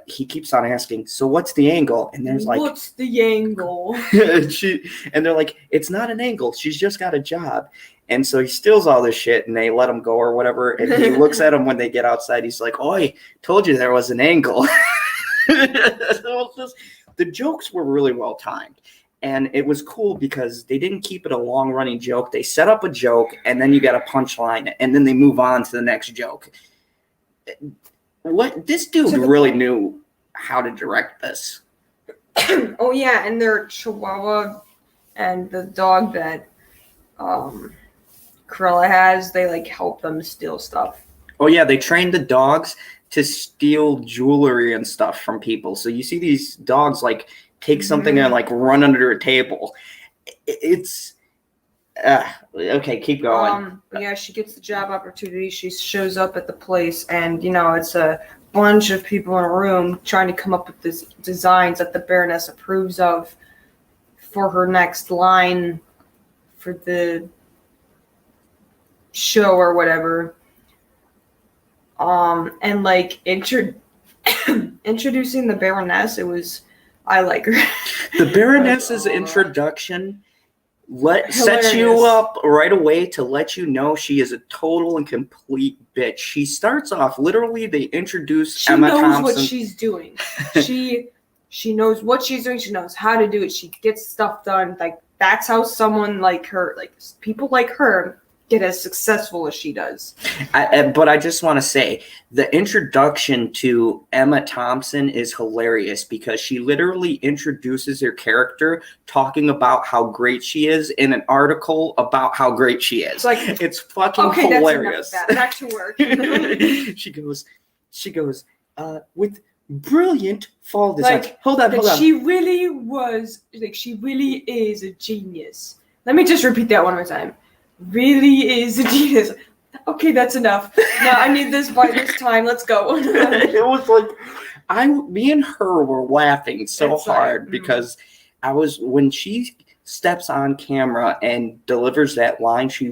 he keeps on asking, so what's the angle? And there's like, what's the angle? And they're like, it's not an angle. She's just got a job. And so he steals all this shit, and they let him go or whatever. And he looks at him when they get outside. He's like, oh, I told you there was an angle. The jokes were really well timed. And it was cool because they didn't keep it a long running joke. They set up a joke, and then you got a punchline, and then they move on to the next joke. What this dude really knew how to direct this. Oh yeah, and their Chihuahua and the dog that Cruella has, they like help them steal stuff. Oh yeah, they trained the dogs to steal jewelry and stuff from people. So you see these dogs like take something and like run under a table. It's okay, keep going. Yeah, she gets the job opportunity. She shows up at the place, and it's a bunch of people in a room trying to come up with these designs that the Baroness approves of for her next line for the show or whatever. And like introducing the Baroness, I like her. The Baroness's introduction sets you up right away to let you know she is a total and complete bitch. She starts off, literally, they introduce Emma Thompson. She knows what she's doing. She knows what she's doing. She knows how to do it. She gets stuff done. Like, that's how someone like her, like people like her, get as successful as she does. But I just want to say, the introduction to Emma Thompson is hilarious because she literally introduces her character talking about how great she is in an article about how great she is. It's fucking hilarious. That's enough of that. Back to work. She goes, with brilliant fall design. Hold on. She really is a genius. Let me just repeat that one more time. Really is a genius. Okay, that's enough. Now I need this by this time. Let's go. It was like me and her were laughing so hard because when she steps on camera and delivers that line, she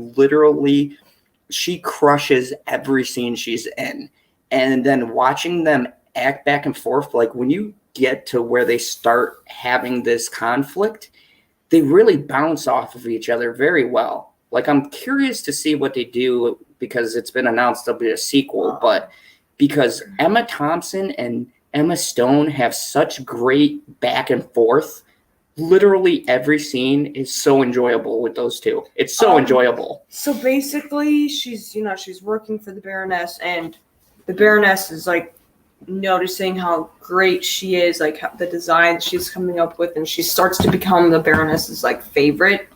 crushes every scene she's in. And then watching them act back and forth, like when you get to where they start having this conflict, they really bounce off of each other very well. Like, I'm curious to see what they do because it's been announced there'll be a sequel, but because Emma Thompson and Emma Stone have such great back and forth, literally every scene is so enjoyable with those two. It's so enjoyable. So basically, she's working for the Baroness, and the Baroness is like noticing how great she is, like the designs she's coming up with, and she starts to become the Baroness's like favorite.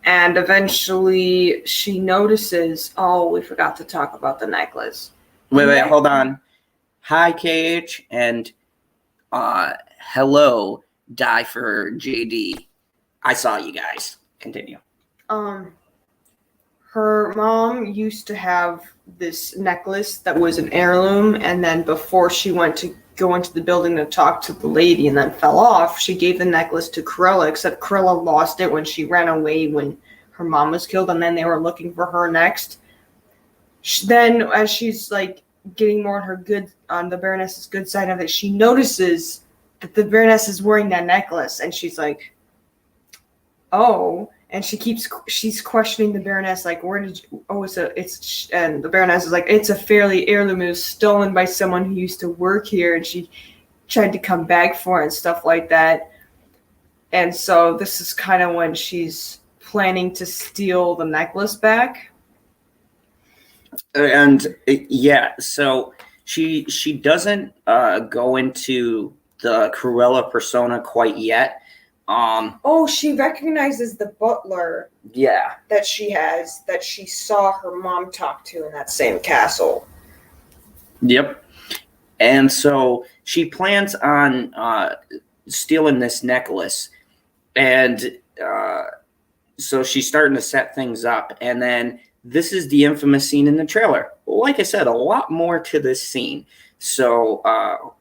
And eventually she notices, oh, we forgot to talk about the necklace. Wait, hold on. Hi, KH, and hello, Die for JD. I saw you guys. Continue. Her mom used to have this necklace that was an heirloom, and then before she went to go into the building to talk to the lady and then fell off, she gave the necklace to Cruella, except Cruella lost it when she ran away when her mom was killed, and then they were looking for her next. Then, as she's like getting more on the Baroness's good side of it, she notices that the Baroness is wearing that necklace, and she's like, oh. And she's questioning the Baroness, like, where did you, and the Baroness is like, it's a fairly heirloom. It was stolen by someone who used to work here, and she tried to come back for it and stuff like that. And so this is kind of when she's planning to steal the necklace back. And yeah, so she doesn't go into the Cruella persona quite yet. She recognizes the butler. Yeah. That she saw her mom talk to in that same castle. Yep. And so she plans on stealing this necklace. And so she's starting to set things up. And then this is the infamous scene in the trailer. Like I said, a lot more to this scene. So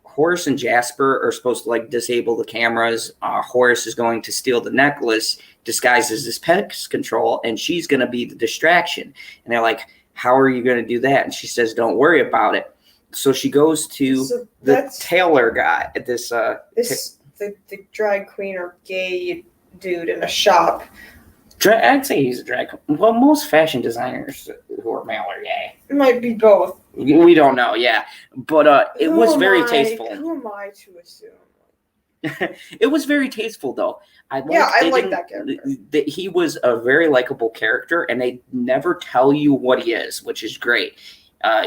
Horace and Jasper are supposed to like disable the cameras. Horace is going to steal the necklace disguised as this pest control, and she's going to be the distraction. And they're like, how are you going to do that? And she says, don't worry about it. So she goes to the tailor guy at the drag queen or gay dude in a shop. I'd say he's a drag queen. Well, most fashion designers who are male are gay. It might be both. We don't know, yeah. But it was very tasteful. Who am I to assume? It was very tasteful, though. I like that character. He was a very likable character, and they never tell you what he is, which is great.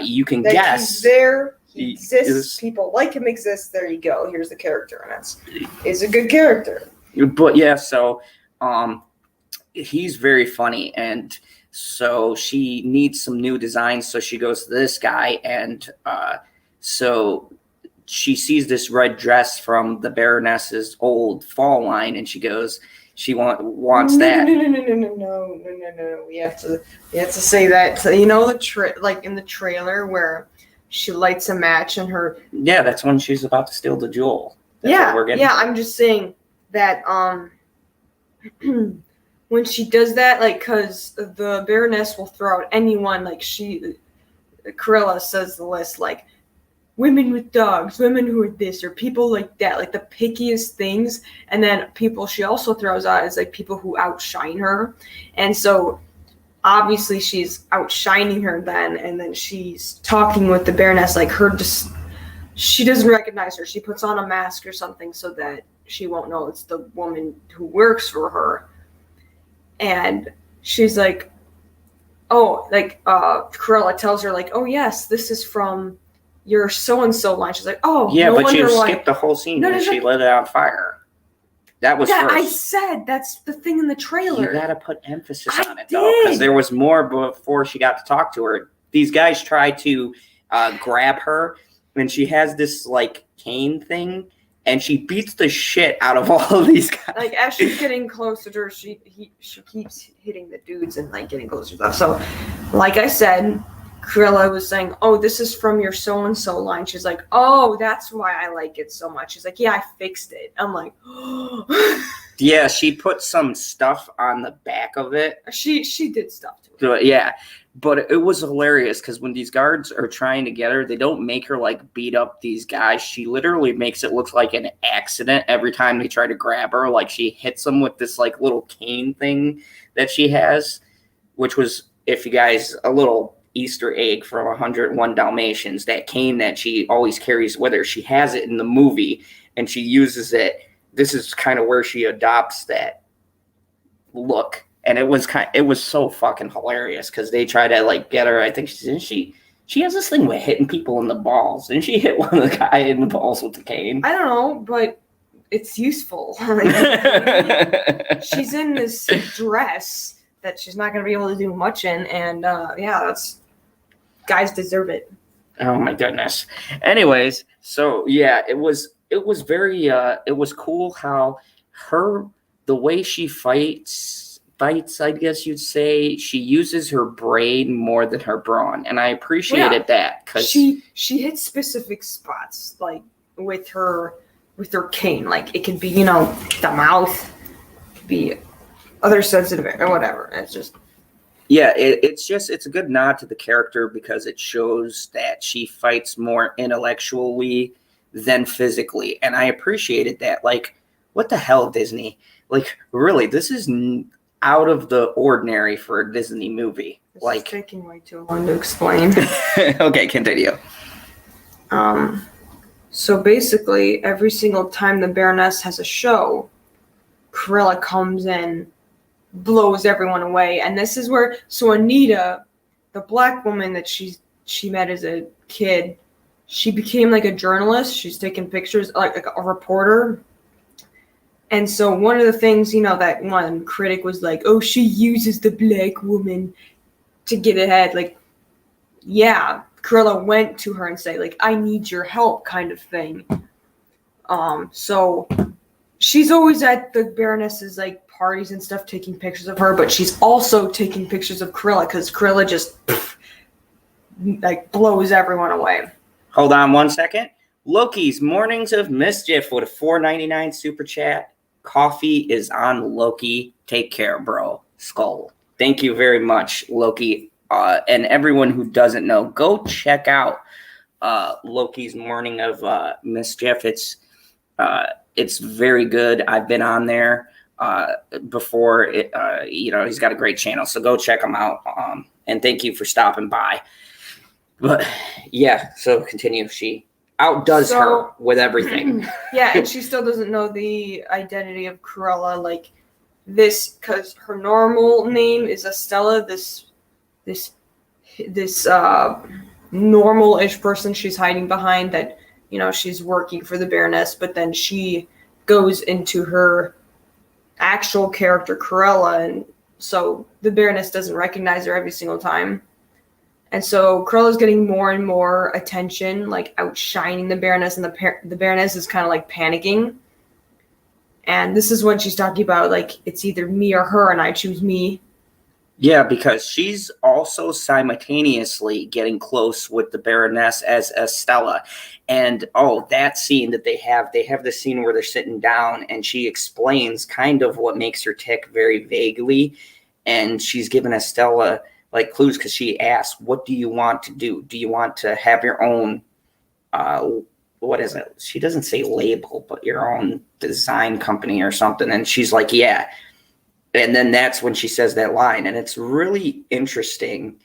You can guess. He's there. He exists. People like him exist. There you go. Here's the character, and it's a good character. But yeah, so he's very funny, and so she needs some new designs. So she goes to this guy, and so she sees this red dress from the Baroness's old fall line, and she goes, she wants that. No. We have to say that. So, you know, like in the trailer where she lights a match and her. Yeah, that's when she's about to steal the jewel. I'm just saying that when she does that, like, because the Baroness will throw out anyone, like Cruella says the list, like, women with dogs, women who are this, or people like that, like the pickiest things. And then people she also throws out is, like, people who outshine her. And so, obviously, she's outshining her then, and then she's talking with the Baroness, like, she doesn't recognize her. She puts on a mask or something so that she won't know it's the woman who works for her. And she's like, Cruella tells her, like, oh, yes, this is from your so-and-so line. She's like, oh, yeah, but you skipped the whole scene when she lit it on fire. That was first. I said that's the thing in the trailer. You got to put emphasis on it, though, because there was more before she got to talk to her. These guys try to grab her, and she has this, like, cane thing, and she beats the shit out of all of these guys. Like, as she's getting closer to her, she keeps hitting the dudes and, like, getting closer to them. So, like I said, Cruella was saying, oh, this is from your so-and-so line. She's like, oh, that's why I like it so much. She's like, yeah, I fixed it. I'm like, oh. Yeah, she put some stuff on the back of it. She did stuff to it. So, yeah. But it was hilarious because when these guards are trying to get her, they don't make her, like, beat up these guys. She literally makes it look like an accident every time they try to grab her. Like, she hits them with this, like, little cane thing that she has, which was, if you guys, a little Easter egg from 101 Dalmatians, that cane that she always carries with her. She has it in the movie, and she uses it. This is kind of where she adopts that look. And it was so fucking hilarious because they try to, like, get her. I think she has this thing with hitting people in the balls. Didn't she hit one of the guy in the balls with the cane? I don't know, but it's useful. She's in this dress that she's not going to be able to do much in. And that's guys deserve it. Oh my goodness. Anyways, so yeah, it was very it was cool how the way she fights, I guess you'd say, she uses her brain more than her brawn, and I appreciated that because she hits specific spots, like with her cane. Like it could be, the mouth, it could be other sensitive or whatever. It's just it's a good nod to the character because it shows that she fights more intellectually than physically, and I appreciated that. Like, what the hell, Disney? Like, really, this is out of the ordinary for a Disney movie. This like, is taking way too long to explain. Okay, continue. So basically, every single time the Baroness has a show, Cruella comes in, blows everyone away, and this is where Anita, the black woman that she met as a kid, she became like a journalist. She's taking pictures, like a reporter. And so one of the things, that one critic was like, oh, she uses the black woman to get ahead. Like, yeah, Cruella went to her and say, like, I need your help kind of thing. So she's always at the Baroness's, like, parties and stuff taking pictures of her, but she's also taking pictures of Cruella because Cruella just, blows everyone away. Hold on 1 second. Loki's Mornings of Mischief with a $4.99 super chat. Coffee is on Loki. Take care, bro. Skull. Thank you very much, Loki. And everyone who doesn't know, go check out Loki's Morning of Mischief. It's very good. I've been on there before. He's got a great channel, so go check him out. And thank you for stopping by. But yeah, so continue. She outdoes her with everything. Yeah, and she still doesn't know the identity of Cruella, like this, because her normal name is Estella. This normal-ish person she's hiding behind that, she's working for the Baroness, but then she goes into her actual character, Cruella, and so the Baroness doesn't recognize her every single time. And so Cruella's getting more and more attention, like outshining the Baroness, and the Baroness is kind of like panicking. And this is when she's talking about, like, it's either me or her, and I choose me. Yeah, because she's also simultaneously getting close with the Baroness as Estella. And, that scene that they have the scene where they're sitting down, and she explains kind of what makes her tick very vaguely. And she's given Estella like clues because she asks, what do you want to do? Do you want to have your own, what is it? She doesn't say label, but your own design company or something. And she's like, yeah. And then that's when she says that line. And it's really interesting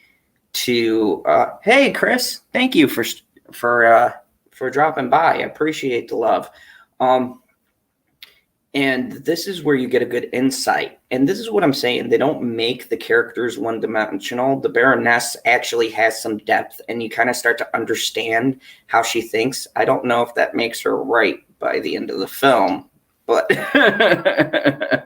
to, hey, Chris, thank you for dropping by. I appreciate the love. And this is where you get a good insight. And this is what I'm saying. They don't make the characters one-dimensional. The Baroness actually has some depth, and you kind of start to understand how she thinks. I don't know if that makes her right by the end of the film, but... I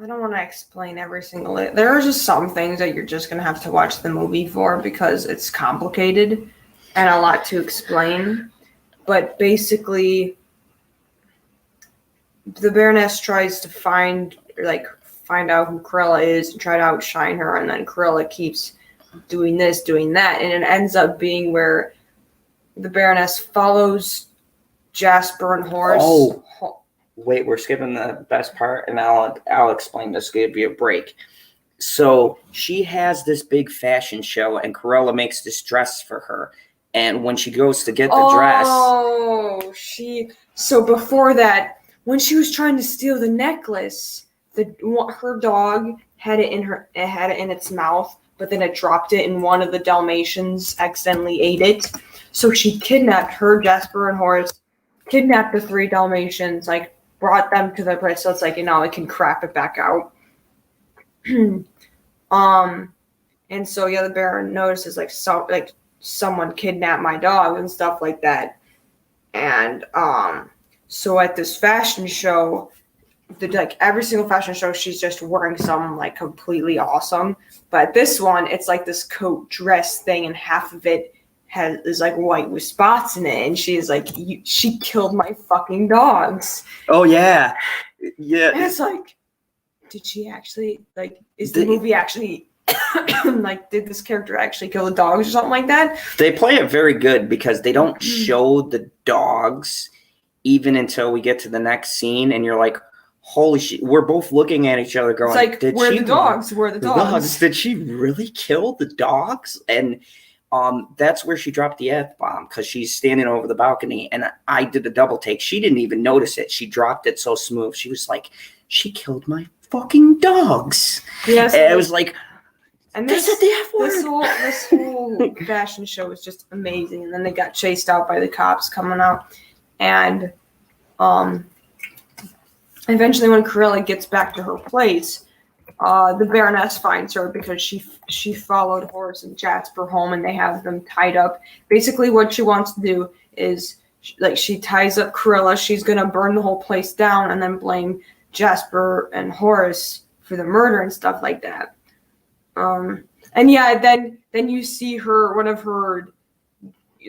don't want to explain every single... There are just some things that you're just going to have to watch the movie for because it's complicated and a lot to explain. But basically... the Baroness tries to find out who Cruella is and try to outshine her, and then Cruella keeps doing this, doing that, and it ends up being where the Baroness follows Jasper and Horace. Oh, wait, we're skipping the best part, and I'll explain this. Give you a break. So she has this big fashion show, and Cruella makes this dress for her. And when she goes to get the dress... So before that, when she was trying to steal the necklace, her dog had it in its mouth, but then it dropped it, and one of the Dalmatians accidentally ate it. So she kidnapped her, Jasper, and Horace, kidnapped the 3 Dalmatians, like brought them to the place, so it's like, it can crap it back out. And so the Baron notices someone kidnapped my dog and stuff like that, and so at this fashion show, like every single fashion show, she's just wearing something like completely awesome. But this one, it's like this coat dress thing, and half of it is like white with spots in it, and she is like, she killed my fucking dogs. Oh yeah, yeah. And it's like, did she actually, like, is the movie actually like, did this character actually kill the dogs or something like that? They play it very good because they don't show the dogs even until we get to the next scene, and you're like, holy shit, we're both looking at each other going, it's like, where are the dogs? Where are the dogs? Did she really kill the dogs? And that's where she dropped the F-bomb, because she's standing over the balcony, and I did a double take. She didn't even notice it. She dropped it so smooth. She was like, she killed my fucking dogs. Yes. And it was like, and this is the F word. This whole fashion show was just amazing. And then they got chased out by the cops coming out. And eventually when Cruella gets back to her place, the Baroness finds her because she followed Horace and Jasper home, and they have them tied up. Basically what she wants to do is, like, she ties up Cruella. She's going to burn the whole place down and then blame Jasper and Horace for the murder and stuff like that. And yeah, then you see one of her,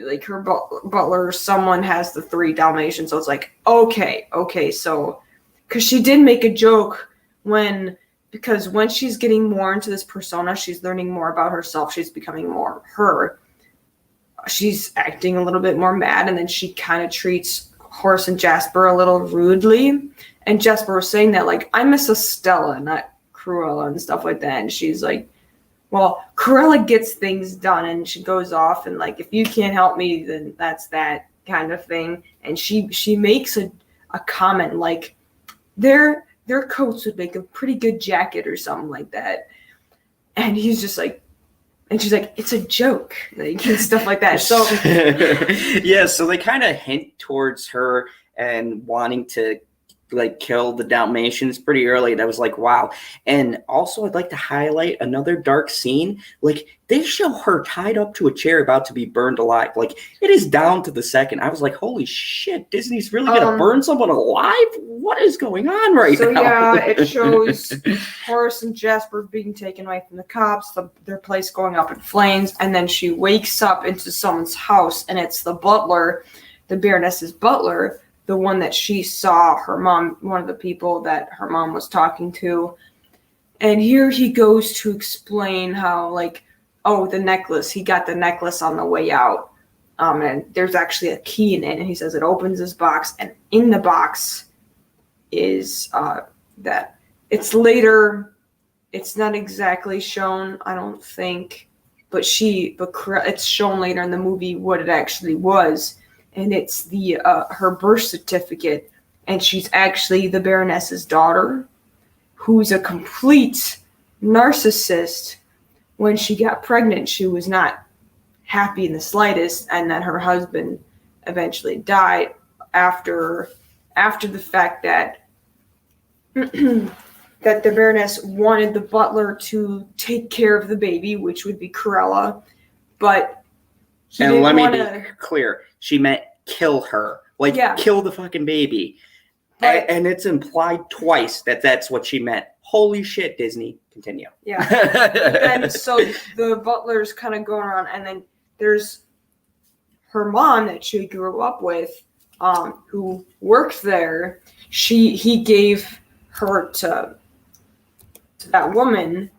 like, her butler, someone has the 3 Dalmatians. So it's like, okay. So, because she did make a joke because when she's getting more into this persona, she's learning more about herself. She's becoming more her. She's acting a little bit more mad, and then she kind of treats Horace and Jasper a little rudely. And Jasper was saying that, like, I miss Estella, not Cruella, and stuff like that. And she's like, well, Cruella gets things done, and she goes off, and, like, if you can't help me, then that's that kind of thing. And she makes a comment like, their coats would make a pretty good jacket or something like that. And he's just like, and she's like, it's a joke, like, and stuff like that. So yeah, so they kind of hint towards her and wanting to, like, kill the Dalmatians pretty early. And I was like, wow. And also, I'd like to highlight another dark scene. Like, they show her tied up to a chair about to be burned alive. Like, it is down to the second. I was like, holy shit, Disney's really gonna burn someone alive? What is going on right now? So yeah, it shows Horace and Jasper being taken away from the cops, their place going up in flames, and then she wakes up into someone's house, and it's the butler, the Baroness's butler, the one that she saw her mom, one of the people that her mom was talking to. And here he goes to explain how, like, oh, the necklace, he got the necklace on the way out. And there's actually a key in it. And he says it opens this box. And in the box is that it's later, it's not exactly shown, I don't think, but it's shown later in the movie what it actually was. And it's the her birth certificate, and she's actually the Baroness's daughter, who's a complete narcissist. When she got pregnant, she was not happy in the slightest, and then her husband eventually died after the fact that that the Baroness wanted the butler to take care of the baby, which would be Cruella, but and let me be clear. She meant kill her. Like, kill the fucking baby. And it's implied twice that that's what she meant. Holy shit, Disney. Continue. Yeah. And so the butler's kind of going around, and then there's her mom that she grew up with, who worked there. He gave her to that woman,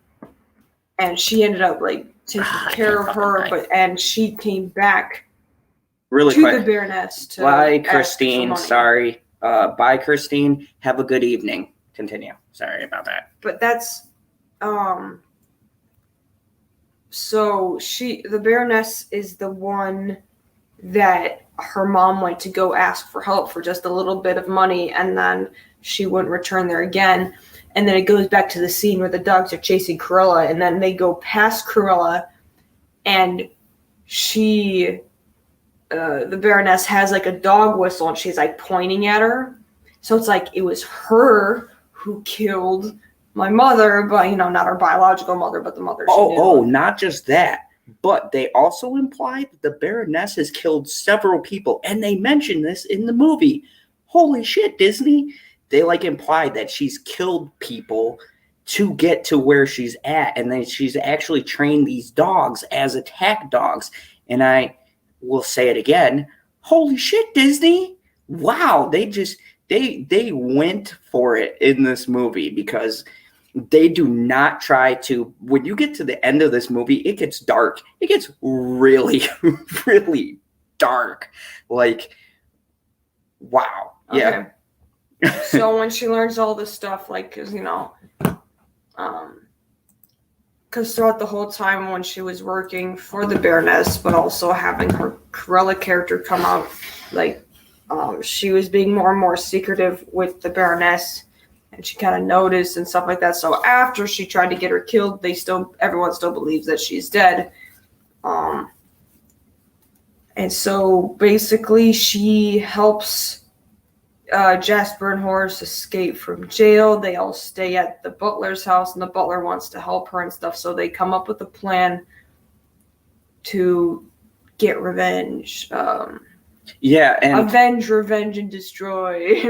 and she ended up, like, taking care of her, and she came back really to quick. The Baroness to bye, Christine. Sorry. Bye, Christine. Have a good evening. Continue. Sorry about that. But that's so the Baroness is the one that her mom went to go ask for help for just a little bit of money, and then she wouldn't return there again. And then it goes back to the scene where the dogs are chasing Cruella, and then they go past Cruella, and the Baroness has, like, a dog whistle, and she's, like, pointing at her. So it's like it was her who killed my mother, but, you know, not her biological mother, but the mother she knew. Oh, not just that. But they also implied that the Baroness has killed several people, and they mention this in the movie. Holy shit, Disney. they like implied that she's killed people to get to where she's at, and then she's actually trained these dogs as attack dogs. And I will say it again, holy shit, Disney. Wow, they went for it in this movie, because they do not try to. When you get to the end of this movie, it gets dark. It gets really, really dark. Like, wow. Yeah. Okay. So when she learns all this stuff, like, because, because throughout the whole time when she was working for the Baroness, but also having her Cruella character come out, like, she was being more and more secretive with the Baroness, and she kind of noticed and stuff like that. So after she tried to get her killed, everyone still believes that she's dead. And so basically she helps Jasper and Horace escape from jail. They all stay at the butler's house, and the butler wants to help her and stuff. So they come up with a plan to get revenge. And avenge, revenge, and destroy.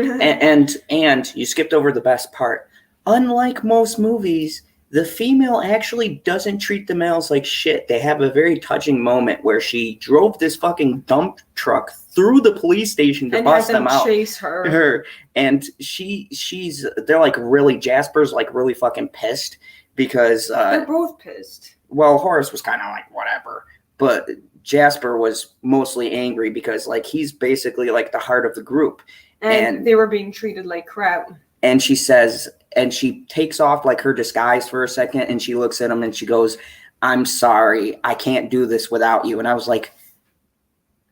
and you skipped over the best part. Unlike most movies, the female actually doesn't treat the males like shit. They have a very touching moment where she drove this fucking dump truck through the police station to bust them out. Chase her. And they're like really, Jasper's like really fucking pissed because they're both pissed. Well, Horace was kind of like whatever, but Jasper was mostly angry because like he's basically like the heart of the group. And they were being treated like crap. And she says, and she takes off like her disguise for a second, and she looks at him and she goes, "I'm sorry, I can't do this without you." And I was like,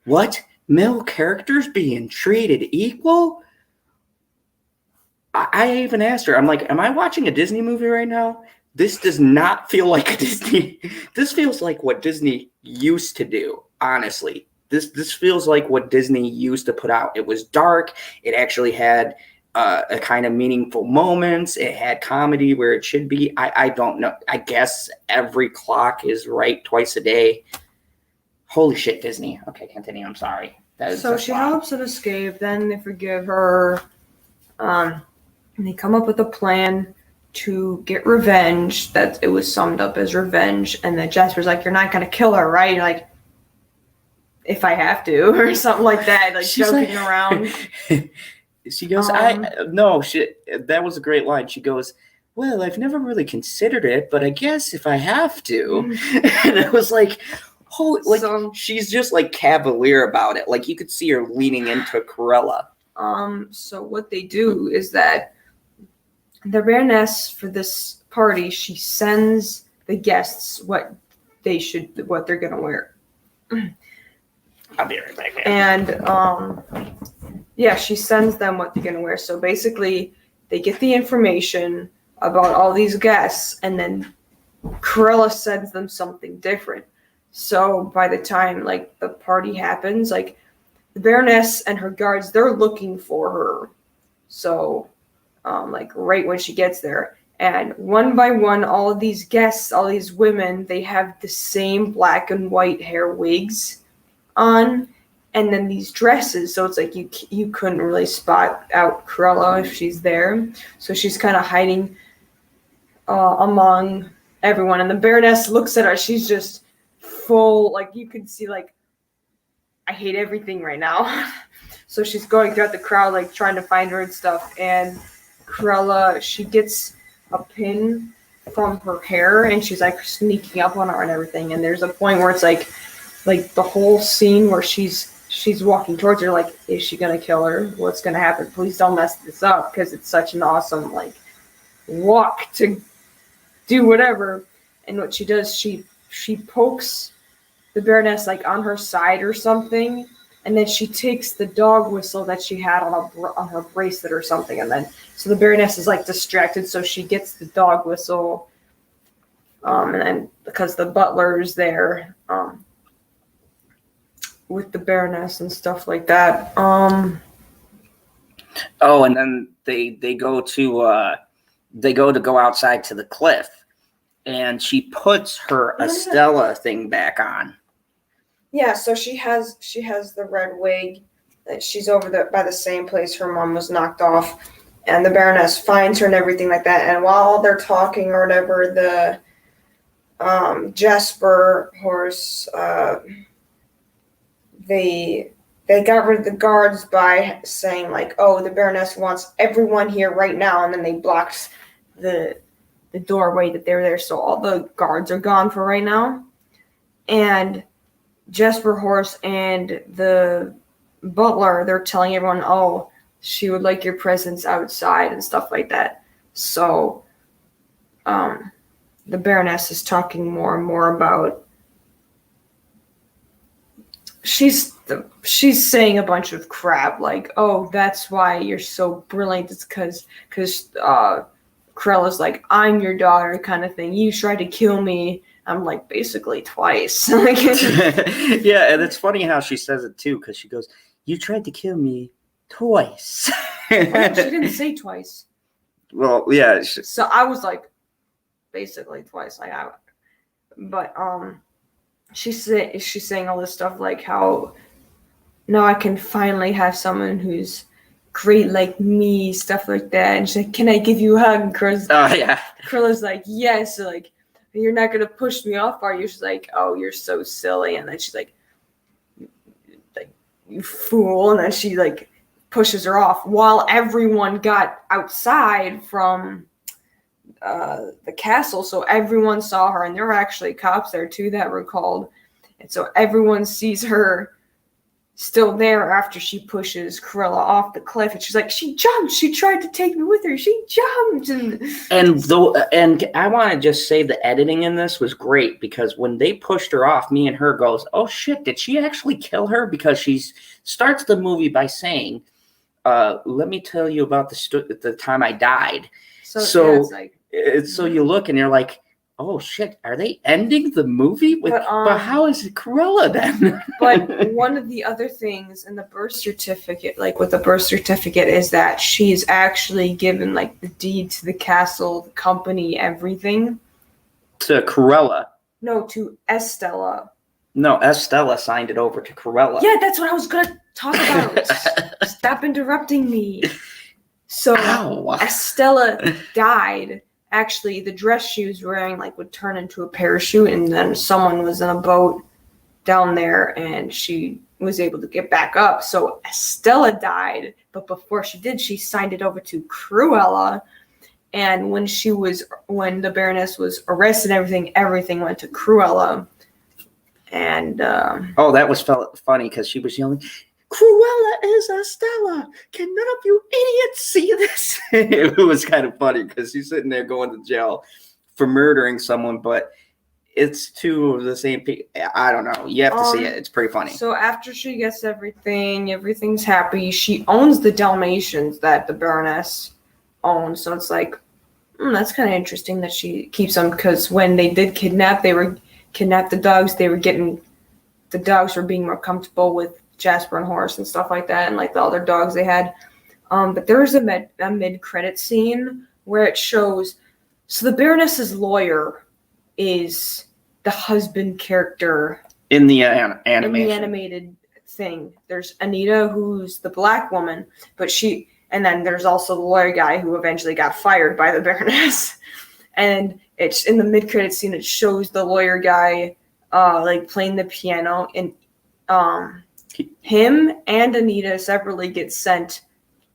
what? Male characters being treated equal? I even asked her, I'm like, am I watching a Disney movie right now? This does not feel like a Disney. This feels like what Disney used to do, honestly. This feels like what Disney used to put out. It was dark. It actually had a kind of meaningful moments. It had comedy where it should be. I don't know. I guess every clock is right twice a day. Holy shit, Disney. Okay, continue. I'm sorry. So she helps it escape. Then they forgive her. And they come up with a plan to get revenge. That it was summed up as revenge. And then Jasper's like, "You're not going to kill her, right?" You're like, "If I have to," or something like that. Like she's joking around. She goes, that was a great line. She goes, "Well, I've never really considered it, but I guess if I have to." And I was like, holy, like, she's just like cavalier about it. Like you could see her leaning into Cruella. So what they do is that the Baroness, for this party, she sends the guests what they're gonna wear. I'll be right back. And she sends them what they're gonna wear. So basically, they get the information about all these guests, and then Cruella sends them something different. So by the time like the party happens, like the Baroness and her guards, they're looking for her. So like right when she gets there, and one by one, all of these guests, all these women, they have the same black and white hair wigs on, and then these dresses. So it's like you couldn't really spot out Cruella if she's there. So she's kind of hiding among everyone. And the Baroness looks at her. She's just full, like you can see, like, I hate everything right now. So she's going throughout the crowd, like trying to find her and stuff. And Cruella, she gets a pin from her hair, and she's like sneaking up on her and everything. And there's a point where it's like the whole scene where she's walking towards her, like, is she gonna kill her? What's gonna happen? Please don't mess this up, because it's such an awesome like walk to do whatever. And what she does, she pokes the Baroness like on her side or something, and then she takes the dog whistle that she had on her bracelet or something, and then so the Baroness is like distracted, so she gets the dog whistle, and then because the butler's there with the Baroness and stuff like that. And then they go to go outside to the cliff, and she puts her Estella thing back on. Yeah, so she has the red wig. She's over by the same place her mom was knocked off, and the Baroness finds her and everything like that. And while they're talking or whatever, the Jasper horse, they got rid of the guards by saying like, "Oh, the Baroness wants everyone here right now," and then they blocked the doorway that they're there, so all the guards are gone for right now. And Jasper horse and the butler, they're telling everyone, "Oh, she would like your presence outside," and stuff like that. So the Baroness is talking more and more about she's saying a bunch of crap like, "Oh, that's why you're so brilliant. It's because Cruella's like, I'm your daughter," kind of thing. "You tried to kill me." I'm like, basically twice. Yeah, and it's funny how she says it too, because she goes, "You tried to kill me twice." Oh, no, she didn't say twice. Well, yeah. So I was like, basically twice. But she's saying all this stuff like how now I can finally have someone who's great like me, stuff like that. And she's like, "Can I give you a hug?" And Cruella's like, "Yes." So, like, "You're not gonna push me off, are you?" She's like, "Oh, you're so silly." And then she's like, "You fool." And then she like pushes her off while everyone got outside from the castle. So everyone saw her, and there were actually cops there too that were called. And so everyone sees her still there after she pushes Cruella off the cliff, and she's like, "She jumped. She tried to take me with her. She jumped." And I want to just say the editing in this was great, because when they pushed her off, me and her goes, "Oh shit, did she actually kill her?" Because she starts the movie by saying, "Let me tell you about the time I died." So you look and you're like, "Oh shit, are they ending the movie with? But how is it Cruella then?" But one of the other things in the birth certificate, like with the birth certificate, is that she's actually given like the deed to the castle, the company, everything. To Cruella. No, to Estella. No, Estella signed it over to Cruella. Yeah, that's what I was gonna talk about. Stop interrupting me. So Estella died. Actually, the dress she was wearing like would turn into a parachute, and then someone was in a boat down there, and she was able to get back up. So Estella died, but before she did, she signed it over to Cruella. And when the Baroness was arrested, everything went to Cruella. And that was funny because she was yelling, "Cruella is Estella! Can none of you idiots see this?" It was kind of funny because she's sitting there going to jail for murdering someone, but it's two of the same people. I don't know. You have to see it. It's pretty funny. So after she gets everything's happy. She owns the Dalmatians that the Baroness owns. So it's like, that's kind of interesting that she keeps them, because when they did kidnap the dogs. The dogs were being more comfortable with Jasper and Horse and stuff like that, and like the other dogs they had. But there was a mid-credit scene where it shows. So the Baroness's lawyer is the husband character in the animation. In the animated thing. There's Anita, who's the black woman, and then there's also the lawyer guy who eventually got fired by the Baroness. And it's in the mid-credit scene. It shows the lawyer guy like playing the piano, and him and Anita separately get sent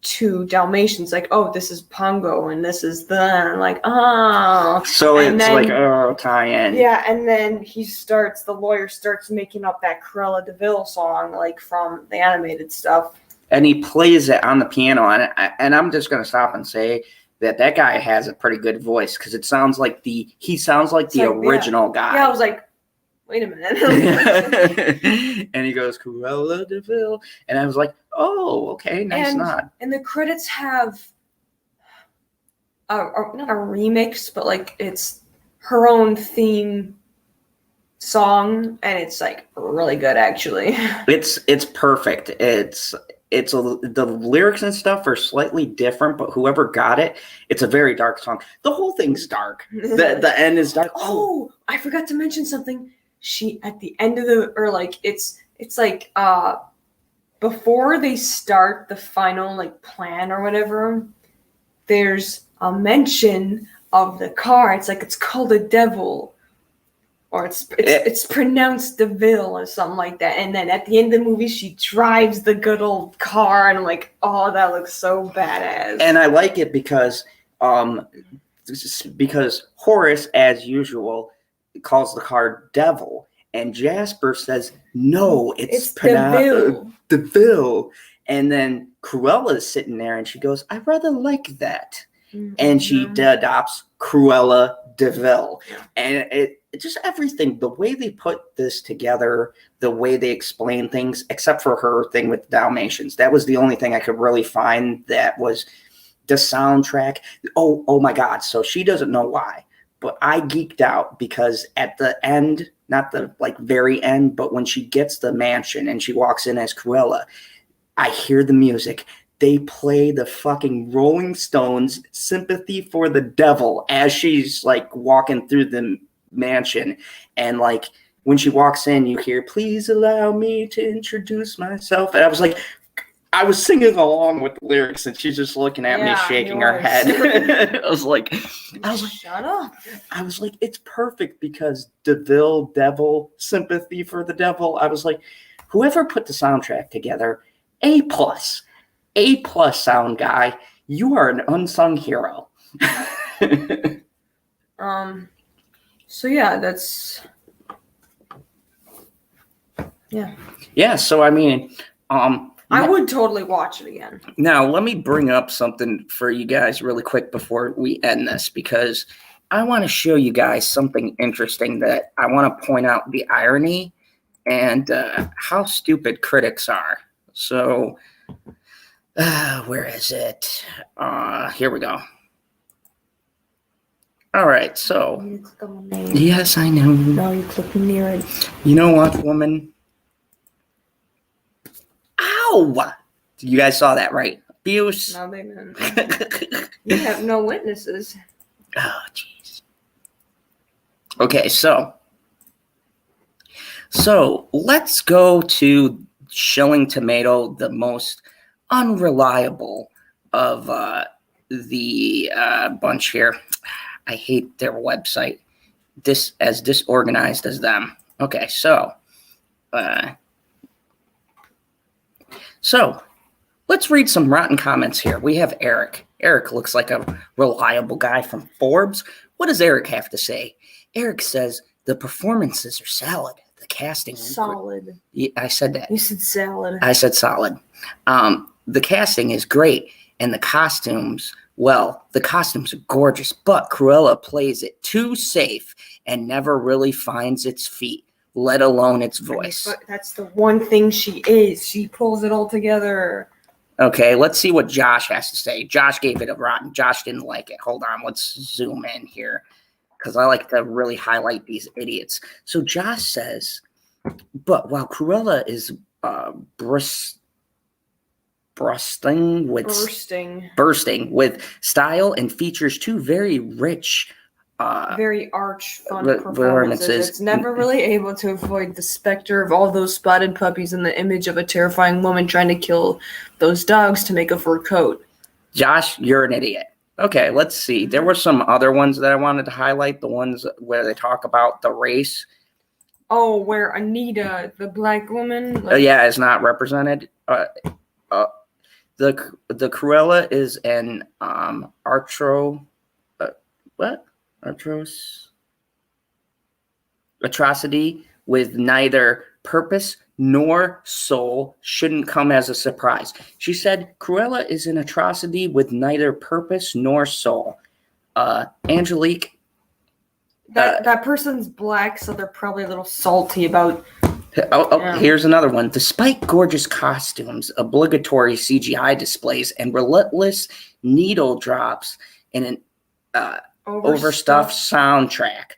to Dalmatians. Like, "Oh, this is Pongo, and this is the," and like, oh. So and it's then, like, tie-in. Yeah, and then the lawyer starts making up that Cruella de Vil song, like from the animated stuff. And he plays it on the piano, and I'm just gonna stop and say that guy has a pretty good voice, because it sounds like the original guy. Yeah, I was like, wait a minute. And he goes, "Cruella de Vil," and I was like, "Oh, okay, nice nod." And the credits have not a remix, but like it's her own theme song, and it's like really good actually. It's perfect. The lyrics and stuff are slightly different, but whoever got it, it's a very dark song. The whole thing's dark. The end is dark. Oh, I forgot to mention something. She at the end of it's like before they start the final like plan or whatever, there's a mention of the car. It's like it's called a devil, or it's pronounced Deville or something like that. And then at the end of the movie, she drives the good old car, and I'm like, oh, that looks so badass. And I like it because Horace, as usual, calls the car Devil, and Jasper says, no, it's Deville. And then Cruella is sitting there, and she goes, I rather like that. Mm-hmm. And she adopts Cruella Deville. Yeah. And it just everything, the way they put this together, the way they explain things, except for her thing with Dalmatians. That was the only thing I could really find that was the soundtrack. Oh my God. So she doesn't know why, but I geeked out because at the end, not the like very end, but when she gets the mansion and she walks in as Cruella, I hear the music. They play the fucking Rolling Stones Sympathy for the Devil as she's like walking through the mansion. And like when she walks in, you hear, please allow me to introduce myself. And I was singing along with the lyrics, and she's just looking at me, shaking her head. I was like, shut up. I was like, it's perfect because Devil, Sympathy for the Devil. I was like, whoever put the soundtrack together, A+. A+ sound guy, you are an unsung hero. So yeah, that's yeah. So I mean, I would totally watch it again. Now let me bring up something for you guys really quick before we end this, because I want to show you guys something interesting that I want to point out the irony and how stupid critics are. So. Where is it? Here we go. All right, so. Yes, I know. No, you click near it. You know what, woman? Ow! You guys saw that, right? Abuse. No, they didn't. You have no witnesses. Oh, jeez. Okay, so let's go to Shilling Tomato, the most unreliable of the bunch here. I hate their website. As disorganized as them. Okay, so let's read some rotten comments here. We have Eric. Eric looks like a reliable guy from Forbes. What does Eric have to say? Eric says the performances are solid. The casting solid. Yeah, I said that. You said salad. I said solid. The casting is great, and the costumes, well, the costumes are gorgeous, but Cruella plays it too safe and never really finds its feet, let alone its voice. But that's the one thing she is. She pulls it all together. Okay, let's see what Josh has to say. Josh gave it a rotten. Josh didn't like it. Hold on, let's zoom in here, because I like to really highlight these idiots. So Josh says, but while Cruella is bursting with style and features two very rich, very arch fun performances. It's never really able to avoid the specter of all those spotted puppies and the image of a terrifying woman trying to kill those dogs to make a fur coat. Josh, you're an idiot. Okay, let's see. There were some other ones that I wanted to highlight, the ones where they talk about the race. Oh, where Anita, the black woman, is not represented. The Cruella is an atrocity with neither purpose nor soul. Shouldn't come as a surprise. She said Cruella is an atrocity with neither purpose nor soul. Angelique. That person's black, so they're probably a little salty about. Here's another one. Despite gorgeous costumes, obligatory CGI displays, and relentless needle drops in an overstuffed soundtrack,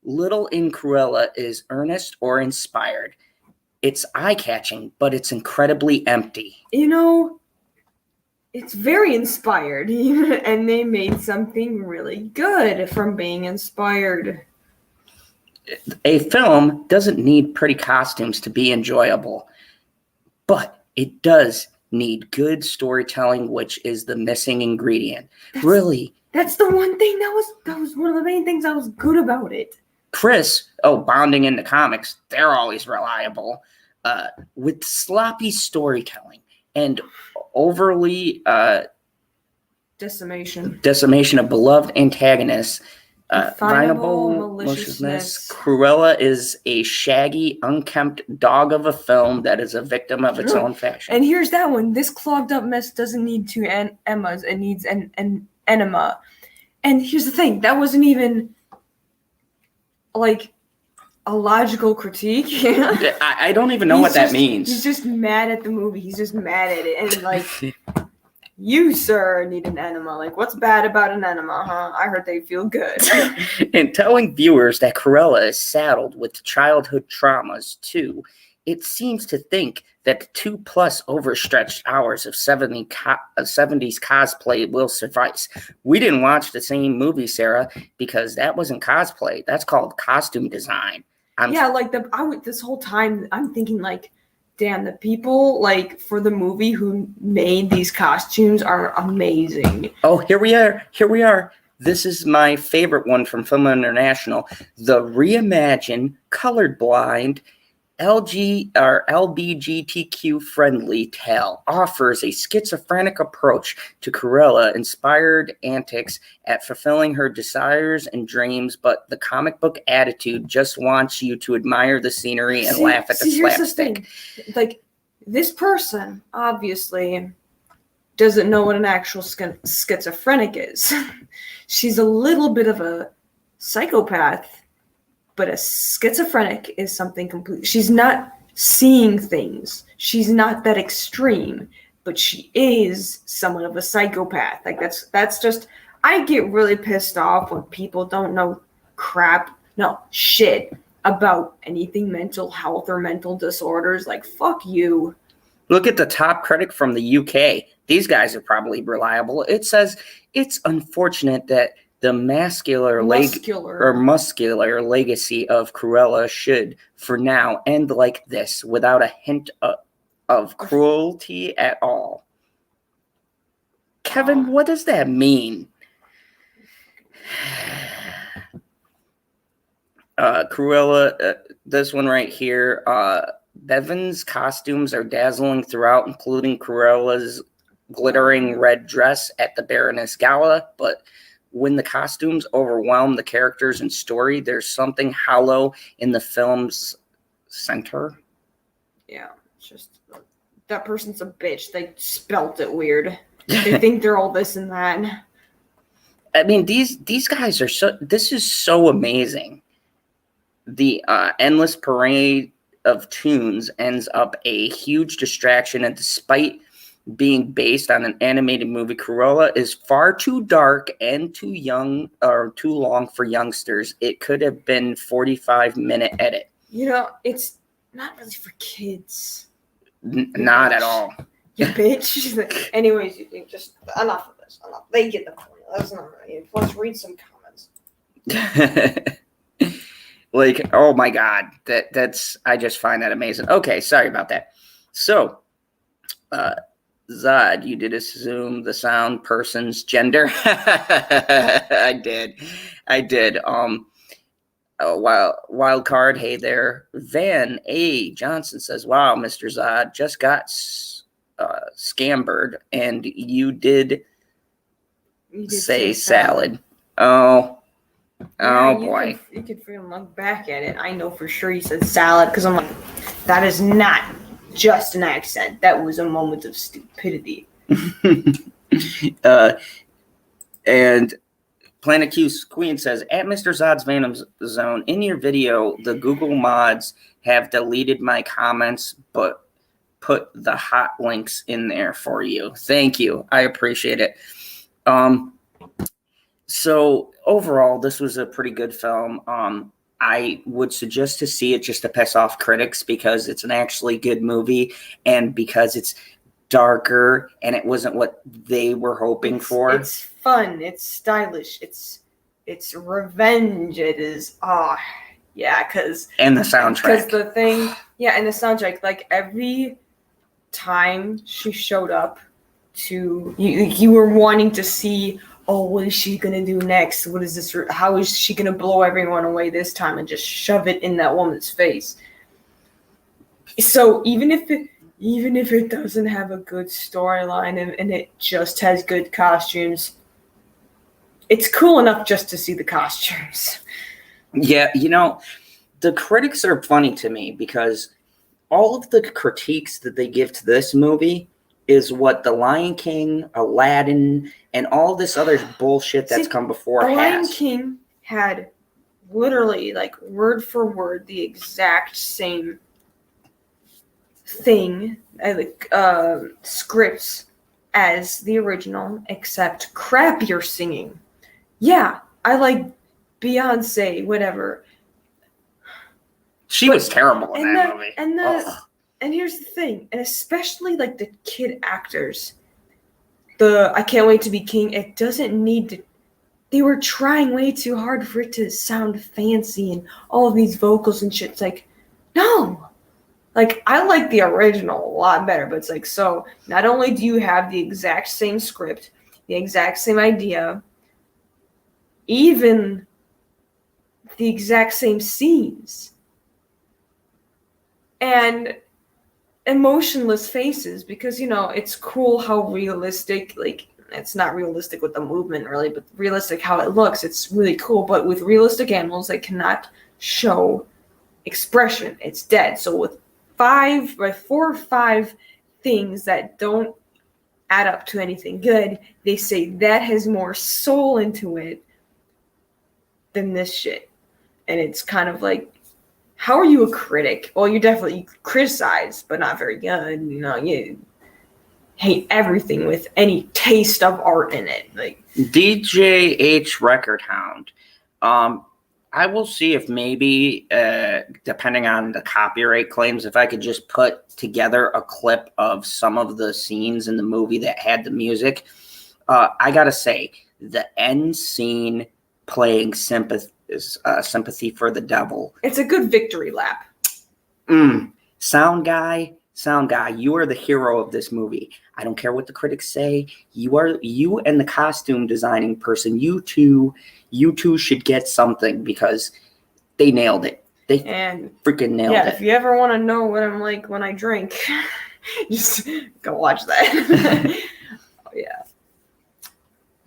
little in Cruella is earnest or inspired. It's eye-catching, but it's incredibly empty. You know, it's very inspired, and they made something really good from being inspired. A film doesn't need pretty costumes to be enjoyable, but it does need good storytelling, which is the missing ingredient. Really. That's the one thing that was one of the main things that was good about it. Chris, bonding in the comics, they're always reliable. With sloppy storytelling and overly decimation of beloved antagonists, Definable maliciousness. Cruella is a shaggy, unkempt dog of a film that is a victim of its own fashion. And here's that one. This clogged up mess doesn't need two Emmas. It needs an enema. And here's the thing. That wasn't even, like, a logical critique. I don't even know what that means. He's just mad at the movie. He's just mad at it. And, like... You, sir, need an enema. Like, what's bad about an enema, huh? I heard they feel good. And telling viewers that Cruella is saddled with childhood traumas, too, it seems to think that the 2+ overstretched hours of 70s cosplay will suffice. We didn't watch the same movie, Sarah, because that wasn't cosplay. That's called costume design. This whole time, I'm thinking, like, damn, the people, like, for the movie who made these costumes are amazing. Oh, here we are. This is my favorite one from Film International. The reimagined, colorblind, LGBTQ-friendly tale offers a schizophrenic approach to Cruella-inspired antics at fulfilling her desires and dreams, but the comic book attitude just wants you to admire the scenery and laugh at the slapstick. Like, this person, obviously, doesn't know what an actual schizophrenic is. She's a little bit of a psychopath. But a schizophrenic is something completely... She's not seeing things. She's not that extreme. But she is somewhat of a psychopath. Like, that's just... I get really pissed off when people don't know shit about anything mental health or mental disorders. Like, fuck you. Look at the top critic from the UK. These guys are probably reliable. It says, it's unfortunate that the muscular legacy of Cruella should, for now, end like this, without a hint of cruelty at all. Kevin, what does that mean? Cruella, this one right here, Bevan's costumes are dazzling throughout, including Cruella's glittering red dress at the Baroness Gala, but when the costumes overwhelm the characters and story, there's something hollow in the film's center. Yeah, it's just that person's a bitch. They spelt it weird. They think they're all this and that. I mean, these guys are so... This is so amazing. The endless parade of tunes ends up a huge distraction, and despite being based on an animated movie, Cruella is far too dark and too young or too long for youngsters. It could have been 45-minute edit. You know, it's not really for kids. Not at all. You bitch. Anyways, you just enough of this. Enough. They get the point. That's not right. Let's read some comments. Like, oh my God, that's I just find that amazing. Okay, sorry about that. So, Zod, you did assume the sound person's gender. I did. Wild card. Hey there, Van A. Johnson says, "Wow, Mr. Zod just got scambered, and you did say salad." Oh boy. You could freaking look back at it. I know for sure you said salad because I'm like, that is not just an accent. That was a moment of stupidity. And Planet Q Queen says, at Mr. Zod's Venom Zone, in your video, the Google mods have deleted my comments, but put the hot links in there for you. Thank you. I appreciate it. So overall, this was a pretty good film. I would suggest to see it just to piss off critics because it's an actually good movie and because it's darker and it wasn't what they were hoping for. It's fun. It's stylish. It's revenge. It is. Yeah, because and the soundtrack. And the soundtrack. Like every time she showed up to you were wanting to see, oh, what is she gonna do next? What is this? How is she gonna blow everyone away this time and just shove it in that woman's face? So even if it doesn't have a good storyline and it just has good costumes, it's cool enough just to see the costumes. Yeah, the critics are funny to me because all of the critiques that they give to this movie is what The Lion King, Aladdin, and all this other bullshit that's come before has. The Lion King had literally, like, word for word, the exact same thing, scripts as the original, except crappier singing. Yeah, I like Beyonce, whatever. She was terrible in that movie. And here's the thing, and especially like the kid actors, I Can't Wait to Be King, it doesn't need to, they were trying way too hard for it to sound fancy and all of these vocals and shit. It's like, no. Like, I like the original a lot better, but it's like, so not only do you have the exact same script, the exact same idea, even the exact same scenes, and emotionless faces, because it's cool how realistic, like, it's not realistic with the movement really, but realistic how it looks, it's really cool. But with realistic animals, they cannot show expression, it's dead. So with 4 or 5 things that don't add up to anything good, they say that has more soul into it than this shit. And it's kind of like, how are you a critic? Well, you definitely criticize, but not very good. You hate everything with any taste of art in it. Like DJH Record Hound. I will see if maybe, depending on the copyright claims, if I could just put together a clip of some of the scenes in the movie that had the music. I gotta say, the end scene playing Sympathy for the Devil. It's a good victory lap. Sound guy, you are the hero of this movie. I don't care what the critics say. You and the costume designing person, you two should get something because they nailed it. They freaking nailed it. Yeah, if you ever want to know what I'm like when I drink, just go watch that. Oh, yeah.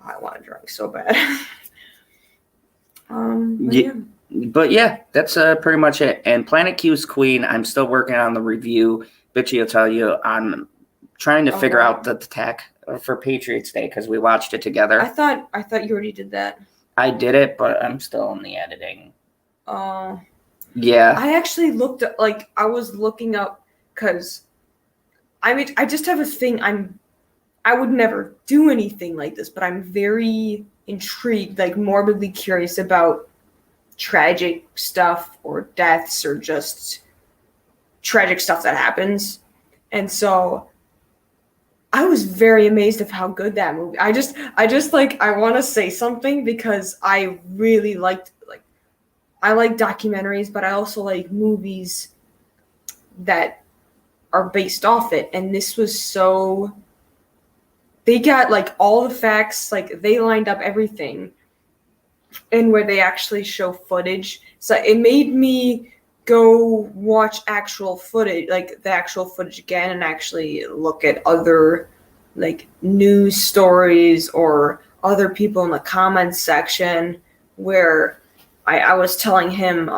I want to drink so bad. But yeah, that's pretty much it. And Planet Q's Queen, I'm still working on the review. Bitchy will tell you, I'm trying to figure out the tech for Patriots Day because we watched it together. I thought you already did that. I did it, but I'm still in the editing. Oh. Yeah. I actually looked at, like, I was looking up because I just have a thing. I would never do anything like this, but I'm very intrigued, like morbidly curious about tragic stuff or deaths or just tragic stuff that happens. And so I was very amazed of how good that movie. I just like, I want to say something because I really liked, like, I like documentaries, but I also like movies that are based off it. And this was so, they got like all the facts, like they lined up everything, and where they actually show footage. So it made me go watch actual footage, like the actual footage again, and actually look at other like news stories or other people in the comments section, where I was telling him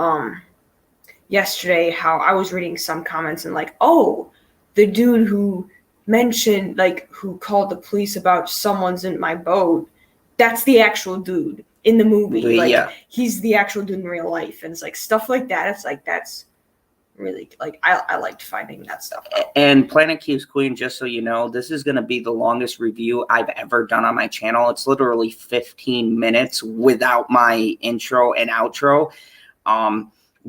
yesterday how I was reading some comments and like, oh, the dude who mentioned, like, who called the police about someone's in my boat, that's the actual dude in the movie. Like, yeah. He's the actual dude in real life. And it's like stuff like that. It's like, that's really, like, I liked finding that stuff out. And Planet Q's Queen, just so you know, this is going to be the longest review I've ever done on my channel. It's literally 15 minutes without my intro and outro,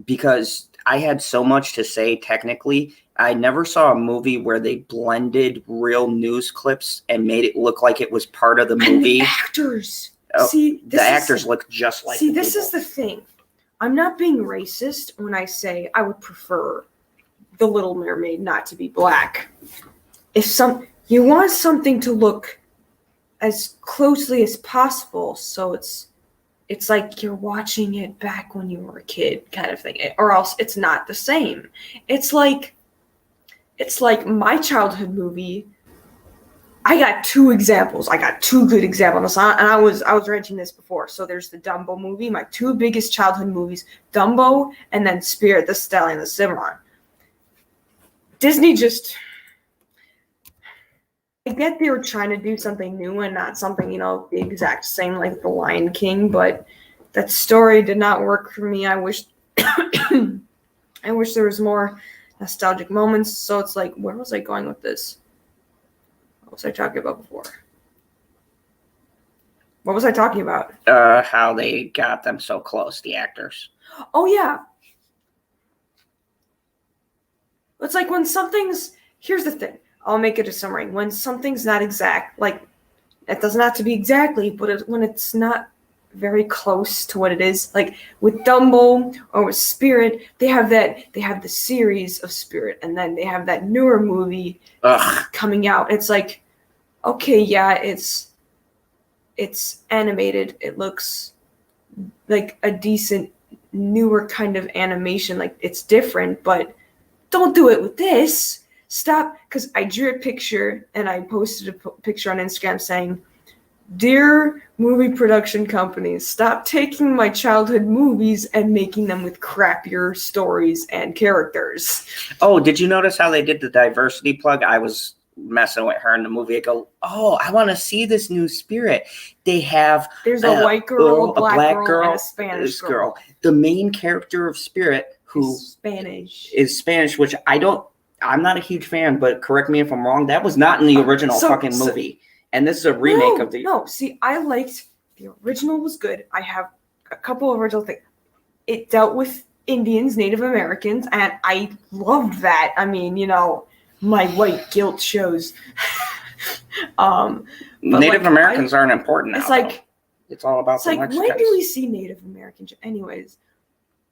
because I had so much to say technically. I never saw a movie where they blended real news clips and made it look like it was part of the movie. And the actors. Oh, see, the actors look just like the people. This is the thing. I'm not being racist when I say I would prefer The Little Mermaid not to be black. you want something to look as closely as possible, so it's like you're watching it back when you were a kid kind of thing, or else it's not the same. It's like my childhood movie. I got two examples. I got two good examples, and I was renting this before. So there's the Dumbo movie, my two biggest childhood movies, Dumbo, and then Spirit, the Stallion, the Cimarron. Disney just, I get they were trying to do something new and not something, the exact same like The Lion King, but that story did not work for me. I wish there was more nostalgic moments. So it's like, where was I going with this? What was I talking about before? What was I talking about? How they got them so close, the actors. Oh, yeah. It's like when here's the thing. I'll make it a summary. When something's not exact, like, it doesn't have to be exactly, but when it's not very close to what it is, like with Dumbo or with Spirit, they have the series of Spirit, and then they have that newer movie coming out. It's like, okay, yeah, it's animated. It looks like a decent newer kind of animation. Like, it's different, but don't do it with this. Stop, because I drew a picture and I posted a picture on Instagram saying, "Dear movie production companies, stop taking my childhood movies and making them with crappier stories and characters." Oh, did you notice how they did the diversity plug? I was messing with her in the movie. I go, oh, I want to see this new Spirit. They have there's a white girl, a black girl, and a Spanish girl. The main character of Spirit, who is Spanish, which I'm not a huge fan, but correct me if I'm wrong. That was not in the original movie. And this is a remake of the... No, see, I liked... The original was good. I have a couple of original things. It dealt with Indians, Native Americans, and I loved that. I mean, my white guilt shows. Native Americans aren't important now. It's like... It's all about the Mexicans. When do we see Native Americans? Anyways,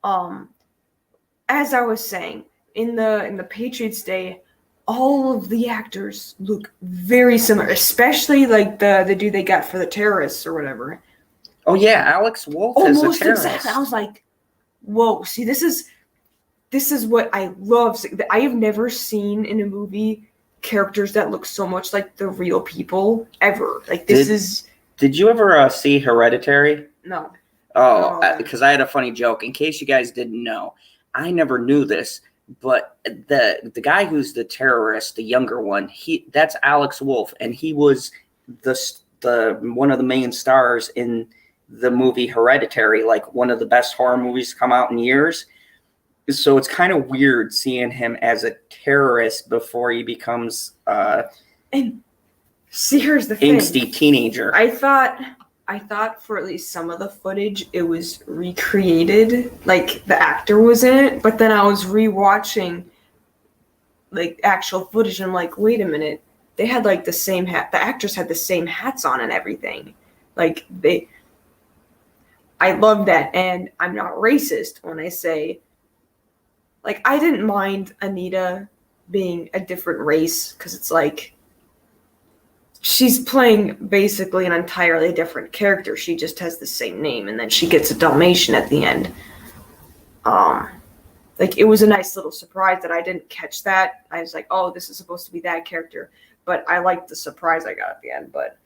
as I was saying, in the Patriots Day, all of the actors look very similar, especially like the dude they got for the terrorists or whatever. Oh yeah, Alex Wolff is a terrorist. Exactly. I was like, whoa! See, this is what I love. I have never seen in a movie characters that look so much like the real people ever. Like this Did you ever see Hereditary? No. Oh, because I had a funny joke. In case you guys didn't know, I never knew this. But the guy who's the terrorist, the younger one, that's Alex Wolff, and he was the one of the main stars in the movie Hereditary, like one of the best horror movies to come out in years. So it's kind of weird seeing him as a terrorist before he becomes and see, here's the thing. Angsty teenager. I thought for at least some of the footage it was recreated, like the actor was in it, but then I was rewatching like actual footage and I'm like, wait a minute, they had like the same hat, the actors had the same hats on and everything. Like I love that, and I'm not racist when I say, like, I didn't mind Anita being a different race, because it's like, she's playing basically an entirely different character. She just has the same name, and then she gets a Dalmatian at the end. Like, it was a nice little surprise that I didn't catch that. I was like, oh, this is supposed to be that character. But I liked the surprise I got at the end. But,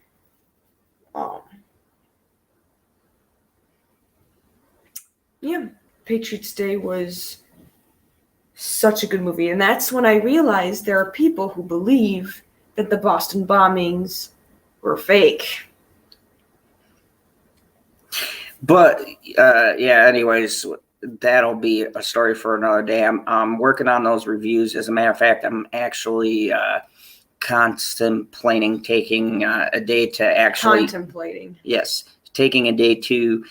yeah, Patriots Day was such a good movie. And that's when I realized there are people who believe that the Boston bombings were fake. But yeah, anyways, that'll be a story for another day. I'm working on those reviews. As a matter of fact, I'm actually contemplating taking a day to actually taking a day to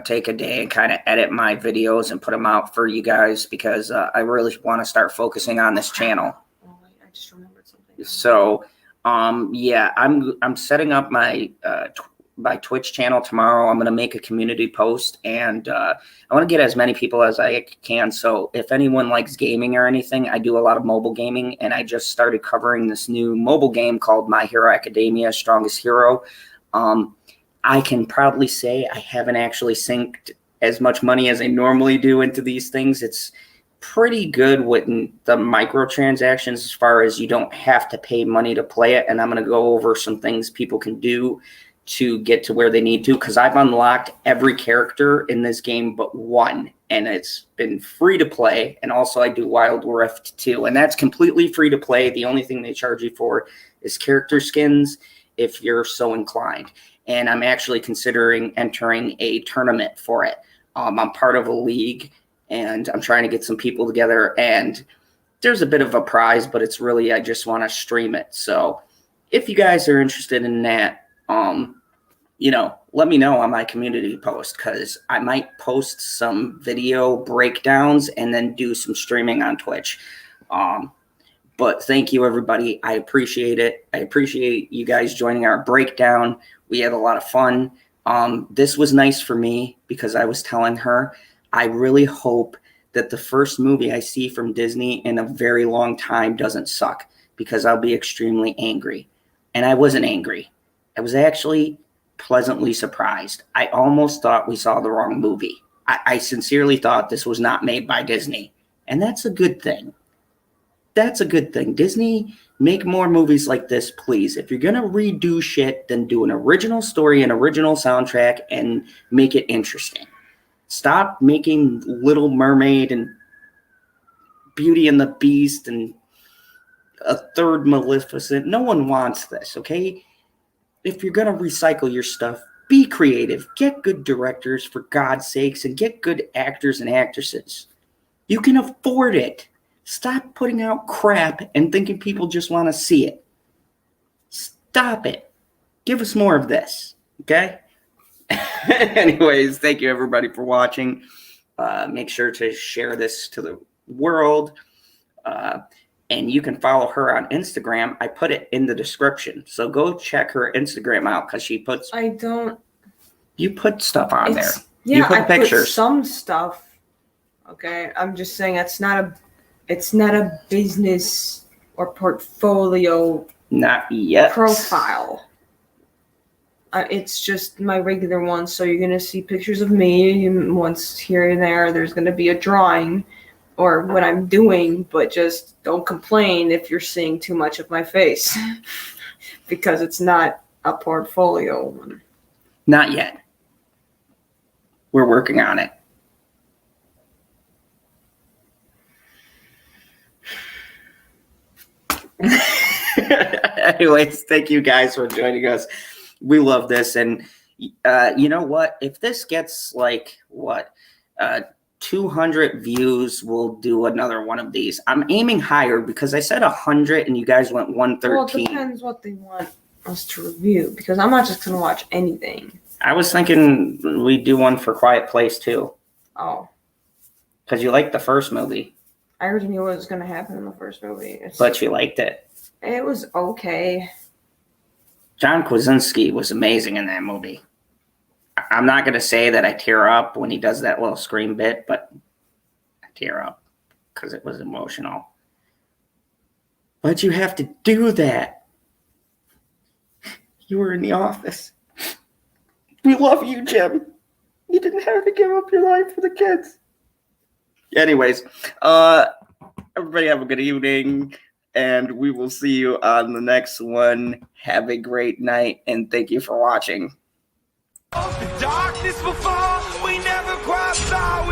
take a day and kind of edit my videos and put them out for you guys, because I really want to start focusing on this channel. I just remembered something. So, yeah, I'm setting up my my Twitch channel tomorrow. I'm going to make a community post, and I want to get as many people as I can. So if anyone likes gaming or anything, I do a lot of mobile gaming, and I just started covering this new mobile game called My Hero Academia Strongest Hero. I can proudly say I haven't actually synced as much money as I normally do into these things. It's pretty good with the microtransactions as far as you don't have to pay money to play it. And I'm going to go over some things people can do to get to where they need to, because I've unlocked every character in this game but one, and it's been free to play. And also I do Wild Rift too, and that's completely free to play. The only thing they charge you for is character skins if you're so inclined. And I'm actually considering entering a tournament for it. I'm part of a league, and I'm trying to get some people together, and there's a bit of a prize, but it's really, I just want to stream it. So if you guys are interested in that, let me know on my community post, because I might post some video breakdowns and then do some streaming on Twitch. But thank you, everybody. I appreciate it. I appreciate you guys joining our breakdown. We had a lot of fun. This was nice for me because I was telling her, I really hope that the first movie I see from Disney in a very long time doesn't suck, because I'll be extremely angry. And I wasn't angry. I was actually pleasantly surprised. I almost thought we saw the wrong movie. I sincerely thought this was not made by Disney. And that's a good thing. That's a good thing. Disney, make more movies like this, please. If you're going to redo shit, then do an original story, an original soundtrack, and make it interesting. Stop making Little Mermaid and Beauty and the Beast and a third Maleficent. No one wants this, okay? If you're going to recycle your stuff, be creative. Get good directors, for God's sakes, and get good actors and actresses. You can afford it. Stop putting out crap and thinking people just want to see it. Stop it. Give us more of this, okay? Anyways, thank you everybody for watching. Make sure to share this to the world. And you can follow her on Instagram. I put it in the description. So go check her Instagram out, because she puts... I don't... You put stuff on there. Yeah, you put pictures. Put some stuff. Okay, I'm just saying it's not a business or portfolio. Not yet. Profile. It's just my regular one. So you're gonna see pictures of me once here and there. There's gonna be a drawing or what I'm doing, but just don't complain if you're seeing too much of my face, because it's not a portfolio one. Not yet. We're working on it. Anyways, thank you guys for joining us. We love this. And you know what? If this gets 200 views, we'll do another one of these. I'm aiming higher, because I said 100 and you guys went 113. Well, it depends what they want us to review, because I'm not just going to watch anything. I was thinking we'd do one for Quiet Place too. Oh. Because you liked the first movie. I already knew what was going to happen in the first movie. But you liked it. It was okay. John Krasinski was amazing in that movie. I'm not going to say that I tear up when he does that little scream bit, but I tear up because it was emotional. But you have to do that. You were in the office. We love you, Jim. You didn't have to give up your life for the kids. Anyways, everybody have a good evening, and we will see you on the next one. Have a great night, and thank you for watching. The darkness before we never quite saw.